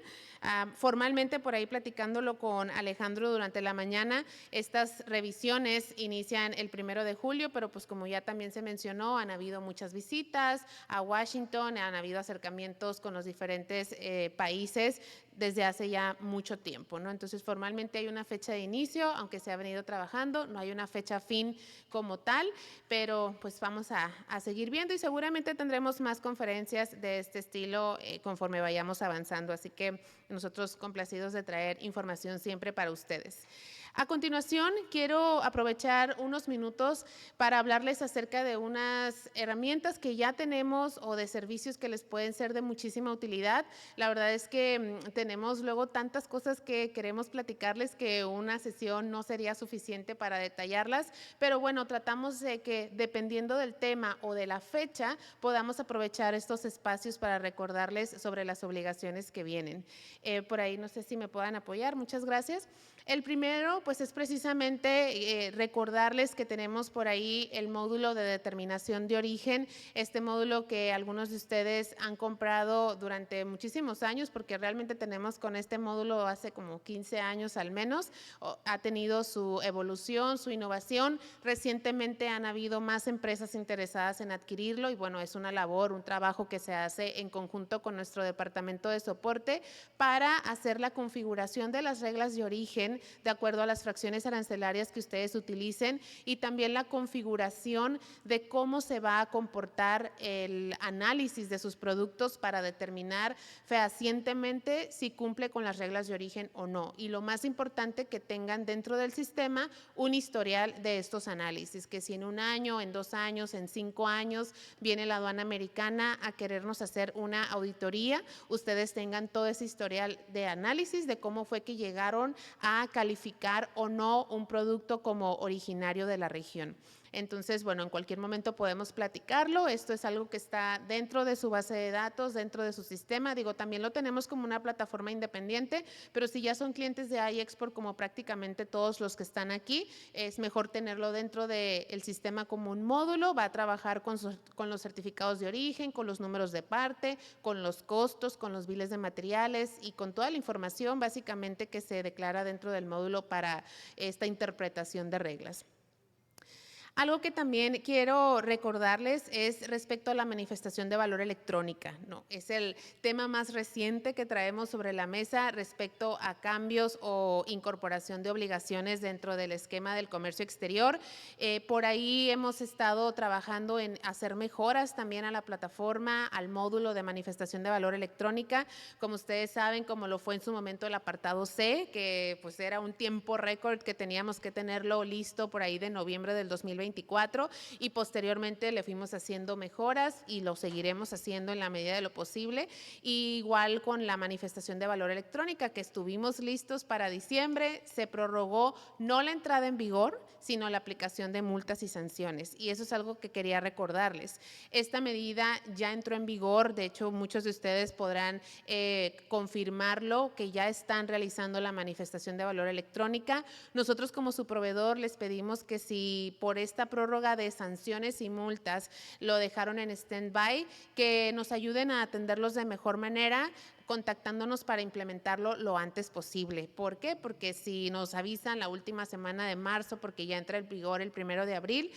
Formalmente, por ahí platicándolo con Alejandro durante la mañana, estas revisiones inician el 1 de julio, pero pues como ya también se mencionó, han habido muchas visitas a Washington, han habido acercamientos con los diferentes países desde hace ya mucho tiempo, ¿no? Entonces, formalmente hay una fecha de inicio, aunque se ha venido trabajando, no hay una fecha fin como tal, pero pues vamos a seguir viendo y seguramente tendremos más conferencias de este estilo conforme vayamos avanzando, así que nosotros complacidos de traer información siempre para ustedes. A continuación, quiero aprovechar unos minutos para hablarles acerca de unas herramientas que ya tenemos o de servicios que les pueden ser de muchísima utilidad. La verdad es que tenemos luego tantas cosas que queremos platicarles que una sesión no sería suficiente para detallarlas, pero bueno, tratamos de que dependiendo del tema o de la fecha podamos aprovechar estos espacios para recordarles sobre las obligaciones que vienen. Por ahí no sé si me puedan apoyar, muchas gracias. El primero, pues es precisamente recordarles que tenemos por ahí el módulo de determinación de origen, este módulo que algunos de ustedes han comprado durante muchísimos años, porque realmente tenemos con este módulo hace como 15 años al menos, ha tenido su evolución, su innovación. Recientemente han habido más empresas interesadas en adquirirlo y bueno, es una labor, un trabajo que se hace en conjunto con nuestro departamento de soporte para hacer la configuración de las reglas de origen de acuerdo a las fracciones arancelarias que ustedes utilicen y también la configuración de cómo se va a comportar el análisis de sus productos para determinar fehacientemente si cumple con las reglas de origen o no. Y lo más importante, que tengan dentro del sistema un historial de estos análisis, que si en 1 año, en 2 años, en 5 años viene la aduana americana a querernos hacer una auditoría, ustedes tengan todo ese historial de análisis de cómo fue que llegaron a calificar o no un producto como originario de la región. Entonces, bueno, en cualquier momento podemos platicarlo. Esto es algo que está dentro de su base de datos, dentro de su sistema. Digo, también lo tenemos como una plataforma independiente, pero si ya son clientes de iExport, como prácticamente todos los que están aquí, es mejor tenerlo dentro del sistema como un módulo. Va a trabajar con los certificados de origen, con los números de parte, con los costos, con los biles de materiales y con toda la información básicamente que se declara dentro del módulo para esta interpretación de reglas. Algo que también quiero recordarles es respecto a la manifestación de valor electrónica, ¿no? Es el tema más reciente que traemos sobre la mesa respecto a cambios o incorporación de obligaciones dentro del esquema del comercio exterior. Por ahí hemos estado trabajando en hacer mejoras también a la plataforma, al módulo de manifestación de valor electrónica. Como ustedes saben, como lo fue en su momento el apartado C, que pues era un tiempo récord que teníamos que tenerlo listo por ahí de noviembre del 2024 y posteriormente le fuimos haciendo mejoras y lo seguiremos haciendo en la medida de lo posible. Y igual con la manifestación de valor electrónica que estuvimos listos para diciembre, se prorrogó no la entrada en vigor, sino la aplicación de multas y sanciones. Y eso es algo que quería recordarles. Esta medida ya entró en vigor, de hecho muchos de ustedes podrán confirmarlo, que ya están realizando la manifestación de valor electrónica. Nosotros como su proveedor les pedimos que si por esta prórroga de sanciones y multas lo dejaron en stand-by, que nos ayuden a atenderlos de mejor manera, contactándonos para implementarlo lo antes posible. ¿Por qué? Porque si nos avisan la última semana de marzo, porque ya entra en vigor el 1 de abril,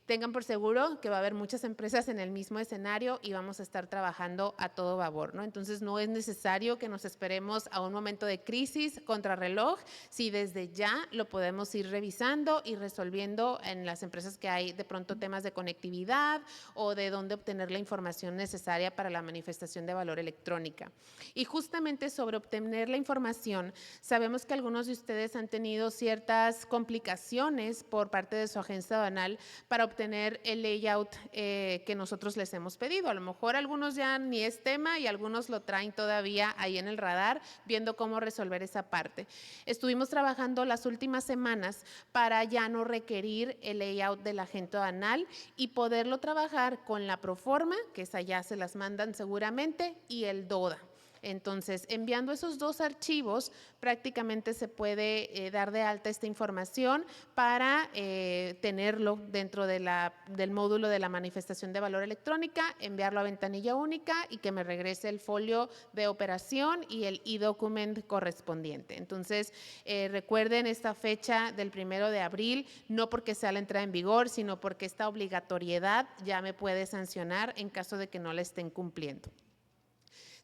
tengan por seguro que va a haber muchas empresas en el mismo escenario y vamos a estar trabajando a todo vapor, ¿no? Entonces no es necesario que nos esperemos a un momento de crisis contrarreloj, si desde ya lo podemos ir revisando y resolviendo en las empresas que hay de pronto temas de conectividad o de dónde obtener la información necesaria para la manifestación de valor electrónica. Y justamente sobre obtener la información, sabemos que algunos de ustedes han tenido ciertas complicaciones por parte de su agencia aduanal para obtener el layout que nosotros les hemos pedido. A lo mejor algunos ya ni es tema y algunos lo traen todavía ahí en el radar, viendo cómo resolver esa parte. Estuvimos trabajando las últimas semanas para ya no requerir el layout del agente aduanal y poderlo trabajar con la proforma, que esa ya se las mandan seguramente, y el DODA. Entonces, enviando esos dos archivos, prácticamente se puede dar de alta esta información para tenerlo dentro de del módulo de la manifestación de valor electrónica, enviarlo a ventanilla única y que me regrese el folio de operación y el e-document correspondiente. Entonces, recuerden esta fecha del 1 de abril, no porque sea la entrada en vigor, sino porque esta obligatoriedad ya me puede sancionar en caso de que no la estén cumpliendo.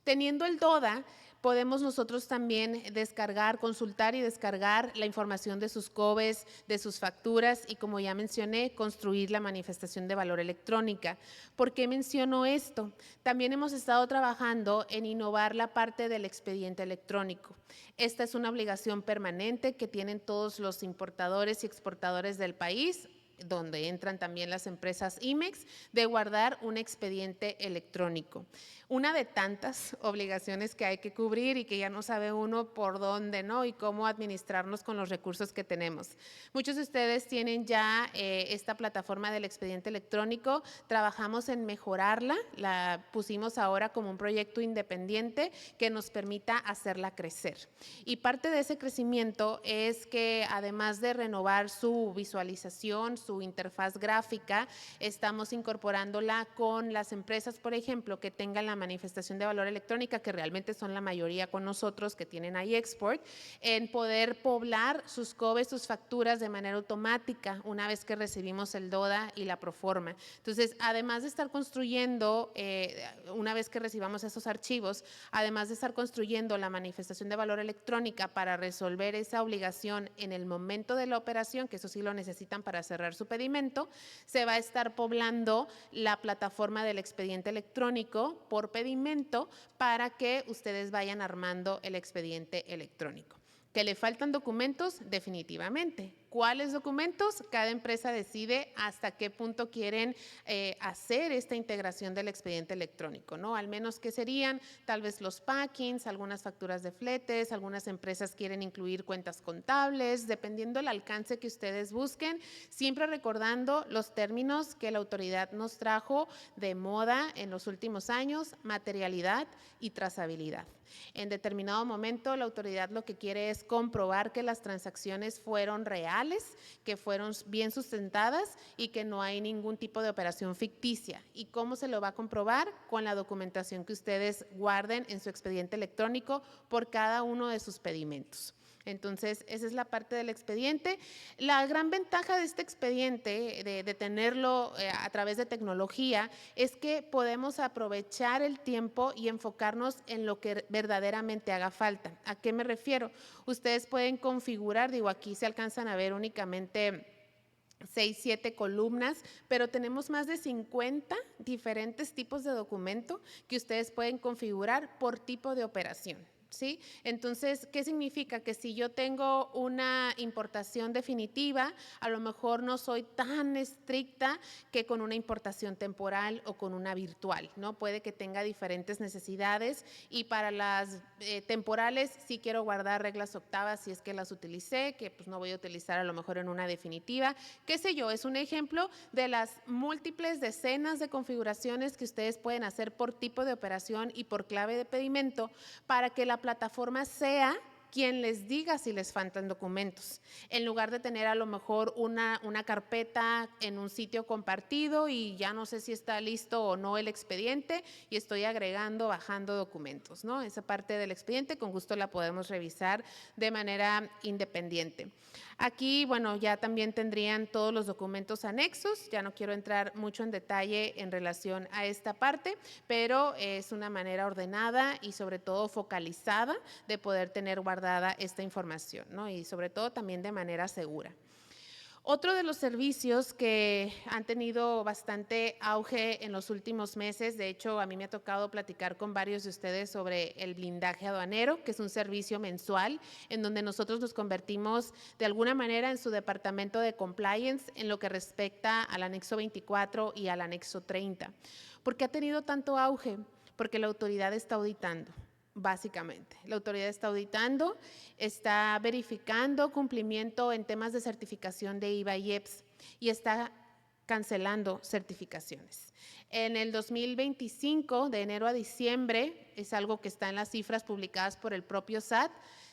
Teniendo el DODA, podemos nosotros también descargar, consultar y descargar la información de sus COBES, de sus facturas y, como ya mencioné, construir la manifestación de valor electrónica. ¿Por qué menciono esto? También hemos estado trabajando en innovar la parte del expediente electrónico. Esta es una obligación permanente que tienen todos los importadores y exportadores del país, donde entran también las empresas IMEX, de guardar un expediente electrónico. Una de tantas obligaciones que hay que cubrir y que ya no sabe uno por dónde, ¿no? Y cómo administrarnos con los recursos que tenemos. Muchos de ustedes tienen ya esta plataforma del expediente electrónico. Trabajamos en mejorarla, la pusimos ahora como un proyecto independiente que nos permita hacerla crecer. Y parte de ese crecimiento es que, además de renovar su visualización, su interfaz gráfica, estamos incorporándola con las empresas, por ejemplo, que tengan la manifestación de valor electrónica, que realmente son la mayoría con nosotros, que tienen iExport, en poder poblar sus COBES, sus facturas de manera automática una vez que recibimos el DODA y la proforma. Entonces, además de estar construyendo, una vez que recibamos esos archivos, además de estar construyendo la manifestación de valor electrónica para resolver esa obligación en el momento de la operación, que eso sí lo necesitan para cerrar su pedimento, se va a estar poblando la plataforma del expediente electrónico por pedimento para que ustedes vayan armando el expediente electrónico. ¿Que le faltan documentos? Definitivamente. ¿Cuáles documentos? Cada empresa decide hasta qué punto quieren hacer esta integración del expediente electrónico, ¿no? Al menos que serían tal vez los packings, algunas facturas de fletes, algunas empresas quieren incluir cuentas contables, dependiendo del alcance que ustedes busquen, siempre recordando los términos que la autoridad nos trajo de moda en los últimos años: materialidad y trazabilidad. En determinado momento, la autoridad lo que quiere es comprobar que las transacciones fueron reales, que fueron bien sustentadas y que no hay ningún tipo de operación ficticia. ¿Y cómo se lo va a comprobar? Con la documentación que ustedes guarden en su expediente electrónico por cada uno de sus pedimentos. Entonces, esa es la parte del expediente. La gran ventaja de este expediente, de tenerlo a través de tecnología, es que podemos aprovechar el tiempo y enfocarnos en lo que verdaderamente haga falta. ¿A qué me refiero? Ustedes pueden configurar, digo, aquí se alcanzan a ver únicamente 6, 7 columnas, pero tenemos más de 50 diferentes tipos de documento que ustedes pueden configurar por tipo de operación. ¿Sí? Entonces, ¿qué significa? Que si yo tengo una importación definitiva, a lo mejor no soy tan estricta que con una importación temporal o con una virtual, ¿no? Puede que tenga diferentes necesidades, y para las temporales sí quiero guardar reglas octavas si es que las utilicé, que pues no voy a utilizar a lo mejor en una definitiva. ¿Qué sé yo? Es un ejemplo de las múltiples decenas de configuraciones que ustedes pueden hacer por tipo de operación y por clave de pedimento para que la plataforma sea quien les diga si les faltan documentos, en lugar de tener a lo mejor una carpeta en un sitio compartido y ya no sé si está listo o no el expediente y estoy agregando, bajando documentos, ¿no? Esa parte del expediente con gusto la podemos revisar de manera independiente. Aquí, bueno, ya también tendrían todos los documentos anexos. Ya no quiero entrar mucho en detalle en relación a esta parte, pero es una manera ordenada y sobre todo focalizada de poder tener guardada esta información, ¿no? Y sobre todo también de manera segura. Otro de los servicios que han tenido bastante auge en los últimos meses, de hecho a mí me ha tocado platicar con varios de ustedes sobre el blindaje aduanero, que es un servicio mensual en donde nosotros nos convertimos de alguna manera en su departamento de compliance en lo que respecta al anexo 24 y al anexo 30. ¿Por qué ha tenido tanto auge? Porque la autoridad está auditando. Básicamente, la autoridad está auditando, está verificando cumplimiento en temas de certificación de IVA y EPS y está cancelando certificaciones. En el 2025, de enero a diciembre, es algo que está en las cifras publicadas por el propio SAT,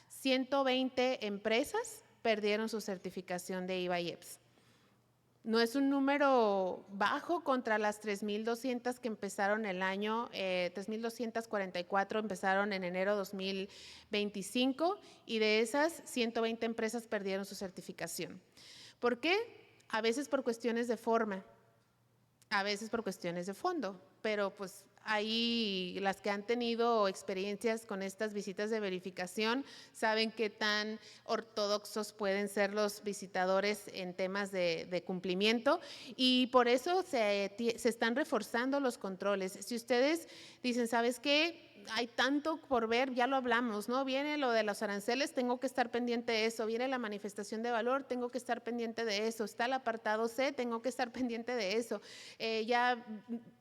120 empresas perdieron su certificación de IVA y EPS. No es un número bajo contra las 3,200 que empezaron el año, 3,244 empezaron en enero 2025 y de esas 120 empresas perdieron su certificación. ¿Por qué? A veces por cuestiones de forma, a veces por cuestiones de fondo, pero pues ahí las que han tenido experiencias con estas visitas de verificación saben qué tan ortodoxos pueden ser los visitadores en temas de cumplimiento y por eso se están reforzando los controles. Si ustedes dicen, ¿sabes qué? Hay tanto por ver, ya lo hablamos, ¿no? Viene lo de los aranceles, tengo que estar pendiente de eso. Viene la manifestación de valor, tengo que estar pendiente de eso. Está el apartado C, tengo que estar pendiente de eso.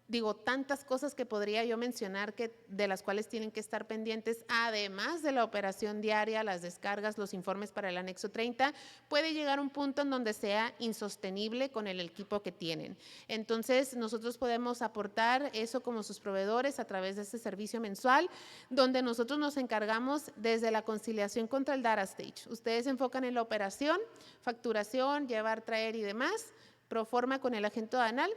Digo, tantas cosas que podría yo mencionar de las cuales tienen que estar pendientes, además de la operación diaria, las descargas, los informes para el anexo 30, puede llegar un punto en donde sea insostenible con el equipo que tienen. Entonces, nosotros podemos aportar eso como sus proveedores a través de este servicio mensual, donde nosotros nos encargamos desde la conciliación contra el data stage. Ustedes se enfocan en la operación, facturación, llevar, traer y demás, proforma con el agente aduanal.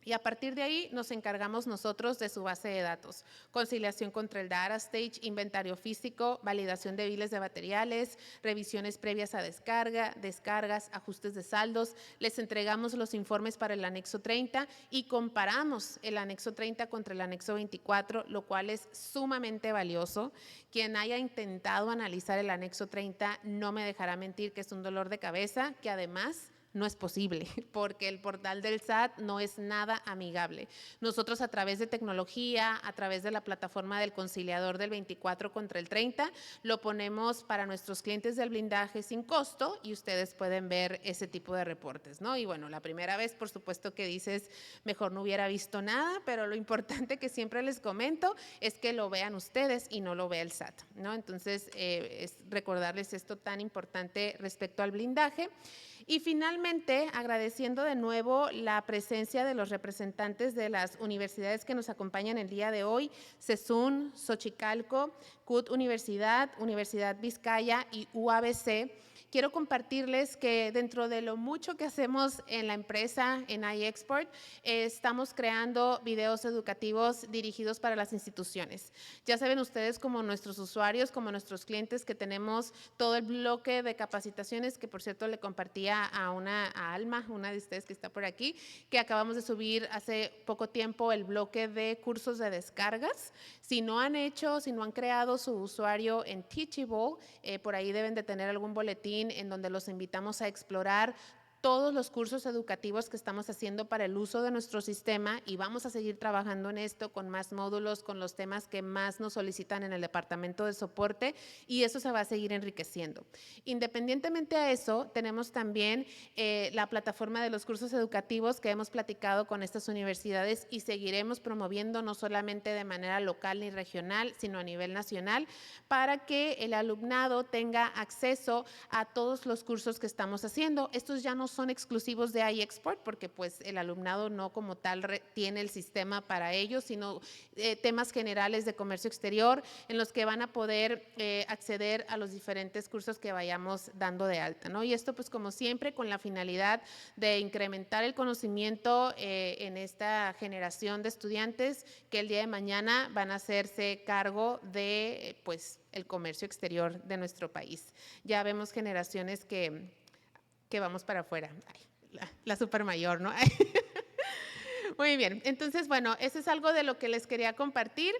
Y a partir de ahí nos encargamos nosotros de su base de datos, conciliación contra el data stage, inventario físico, validación de biles de materiales, revisiones previas a descarga, descargas, ajustes de saldos. Les entregamos los informes para el anexo 30 y comparamos el anexo 30 contra el anexo 24, lo cual es sumamente valioso. Quien haya intentado analizar el anexo 30 no me dejará mentir que es un dolor de cabeza, que además no es posible, porque el portal del SAT no es nada amigable. Nosotros a través de tecnología, a través de la plataforma del conciliador del 24 contra el 30, lo ponemos para nuestros clientes del blindaje sin costo y ustedes pueden ver ese tipo de reportes, ¿no? Y bueno, la primera vez, por supuesto que dices, mejor no hubiera visto nada, pero lo importante que siempre les comento es que lo vean ustedes y no lo vea el SAT, ¿no? Entonces, es recordarles esto tan importante respecto al blindaje. Y finalmente, agradeciendo de nuevo la presencia de los representantes de las universidades que nos acompañan el día de hoy, CESUN, Xochicalco, CUT Universidad, Universidad Vizcaya y UABC. Quiero compartirles que dentro de lo mucho que hacemos en la empresa, en iExport, estamos creando videos educativos dirigidos para las instituciones. Ya saben ustedes, como nuestros usuarios, como nuestros clientes, que tenemos todo el bloque de capacitaciones, que por cierto le compartía a Alma, una de ustedes que está por aquí, que acabamos de subir hace poco tiempo el bloque de cursos de descargas. Si no han creado su usuario en Teachable, por ahí deben de tener algún boletín en donde los invitamos a explorar todos los cursos educativos que estamos haciendo para el uso de nuestro sistema y vamos a seguir trabajando en esto con más módulos, con los temas que más nos solicitan en el departamento de soporte y eso se va a seguir enriqueciendo. Independientemente a eso, tenemos también la plataforma de los cursos educativos que hemos platicado con estas universidades y seguiremos promoviendo no solamente de manera local ni regional, sino a nivel nacional para que el alumnado tenga acceso a todos los cursos que estamos haciendo. Estos ya no son exclusivos de iExport porque pues el alumnado no como tal tiene el sistema para ellos, sino temas generales de comercio exterior en los que van a poder acceder a los diferentes cursos que vayamos dando de alta, ¿no? Y esto pues como siempre con la finalidad de incrementar el conocimiento en esta generación de estudiantes que el día de mañana van a hacerse cargo de pues el comercio exterior de nuestro país. Ya vemos generaciones que vamos para afuera. Ay, la super mayor, ¿no? Muy bien, entonces, bueno, eso es algo de lo que les quería compartir.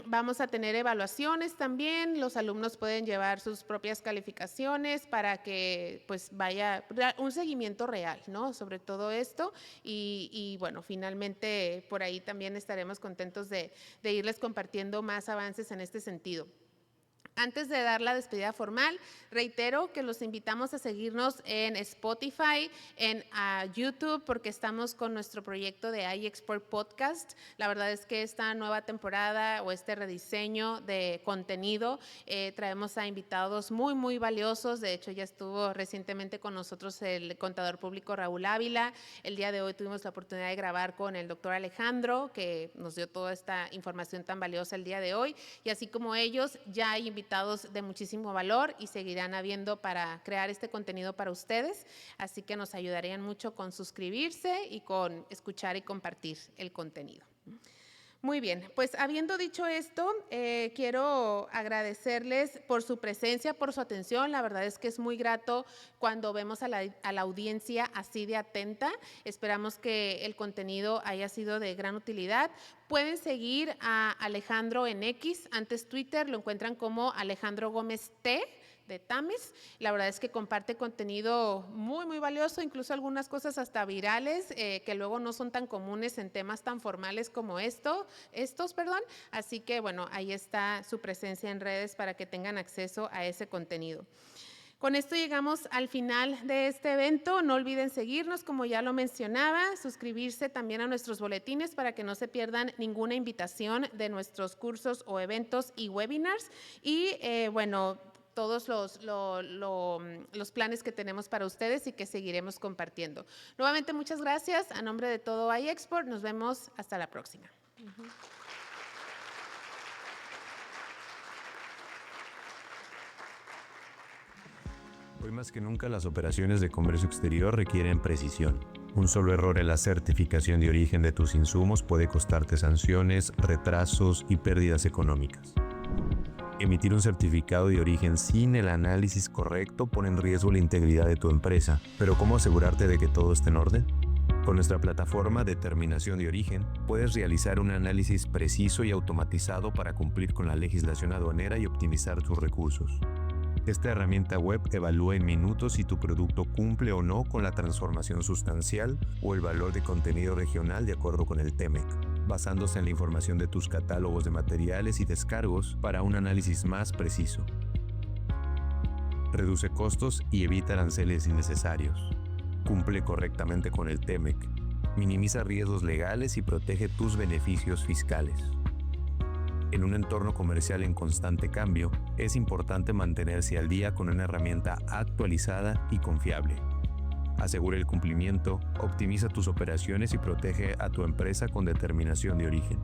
Vamos a tener evaluaciones también. Los alumnos pueden llevar sus propias calificaciones para que pues vaya un seguimiento real, ¿no? Sobre todo esto. Y bueno, finalmente por ahí también estaremos contentos de irles compartiendo más avances en este sentido. Antes de dar la despedida formal, reitero que los invitamos a seguirnos en Spotify, en YouTube, porque estamos con nuestro proyecto de iExport Podcast. La verdad es que esta nueva temporada o este rediseño de contenido, traemos a invitados muy, muy valiosos. De hecho, ya estuvo recientemente con nosotros el contador público Raúl Ávila. El día de hoy tuvimos la oportunidad de grabar con el doctor Alejandro, que nos dio toda esta información tan valiosa el día de hoy. Y así como ellos, ya hay invitados de muchísimo valor y seguirán habiendo para crear este contenido para ustedes, así que nos ayudarían mucho con suscribirse y con escuchar y compartir el contenido. Muy bien, pues habiendo dicho esto, quiero agradecerles por su presencia, por su atención. La verdad es que es muy grato cuando vemos a la audiencia así de atenta. Esperamos que el contenido haya sido de gran utilidad. Pueden seguir a Alejandro en X, antes Twitter, lo encuentran como Alejandro Gómez T. de Tames. La verdad es que comparte contenido muy, muy valioso, incluso algunas cosas hasta virales que luego no son tan comunes en temas tan formales como estos. Así que, bueno, ahí está su presencia en redes para que tengan acceso a ese contenido. Con esto llegamos al final de este evento. No olviden seguirnos, como ya lo mencionaba, suscribirse también a nuestros boletines para que no se pierdan ninguna invitación de nuestros cursos o eventos y webinars. Y, bueno, todos los planes que tenemos para ustedes y que seguiremos compartiendo. Nuevamente, muchas gracias. A nombre de todo iExport, nos vemos hasta la próxima. Hoy más que nunca las operaciones de comercio exterior requieren precisión. Un solo error en la certificación de origen de tus insumos puede costarte sanciones, retrasos y pérdidas económicas. Emitir un certificado de origen sin el análisis correcto pone en riesgo la integridad de tu empresa. ¿Pero cómo asegurarte de que todo esté en orden? Con nuestra plataforma Determinación de Origen, puedes realizar un análisis preciso y automatizado para cumplir con la legislación aduanera y optimizar tus recursos. Esta herramienta web evalúa en minutos si tu producto cumple o no con la transformación sustancial o el valor de contenido regional de acuerdo con el TEMEC, basándose en la información de tus catálogos de materiales y descargos para un análisis más preciso. Reduce costos y evita aranceles innecesarios. Cumple correctamente con el TEMEC. Minimiza riesgos legales y protege tus beneficios fiscales. En un entorno comercial en constante cambio, es importante mantenerse al día con una herramienta actualizada y confiable. Asegura el cumplimiento, optimiza tus operaciones y protege a tu empresa con determinación de origen.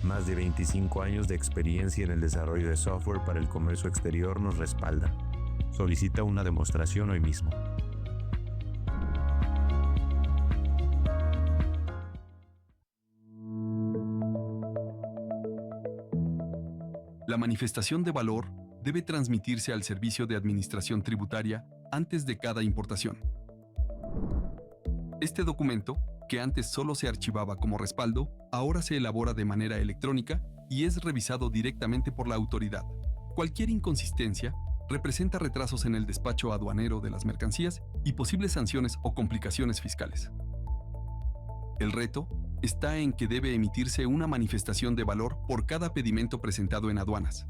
Más de 25 años de experiencia en el desarrollo de software para el comercio exterior nos respaldan. Solicita una demostración hoy mismo. La manifestación de valor debe transmitirse al Servicio de Administración Tributaria antes de cada importación. Este documento, que antes solo se archivaba como respaldo, ahora se elabora de manera electrónica y es revisado directamente por la autoridad. Cualquier inconsistencia representa retrasos en el despacho aduanero de las mercancías y posibles sanciones o complicaciones fiscales. El reto está en que debe emitirse una manifestación de valor por cada pedimento presentado en aduanas,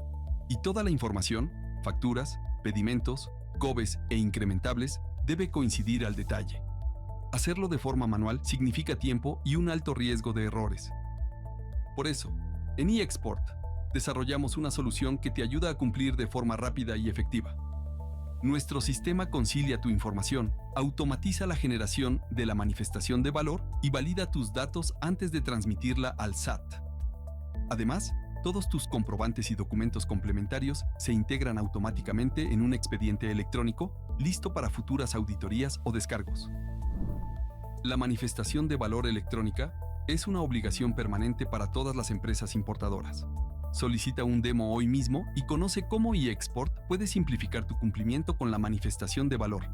y toda la información, facturas, pedimentos, COBES e incrementables, debe coincidir al detalle. Hacerlo de forma manual significa tiempo y un alto riesgo de errores. Por eso, en eExport, desarrollamos una solución que te ayuda a cumplir de forma rápida y efectiva. Nuestro sistema concilia tu información, automatiza la generación de la manifestación de valor y valida tus datos antes de transmitirla al SAT. Además, todos tus comprobantes y documentos complementarios se integran automáticamente en un expediente electrónico listo para futuras auditorías o descargos. La manifestación de valor electrónica es una obligación permanente para todas las empresas importadoras. Solicita un demo hoy mismo y conoce cómo eExport puede simplificar tu cumplimiento con la manifestación de valor,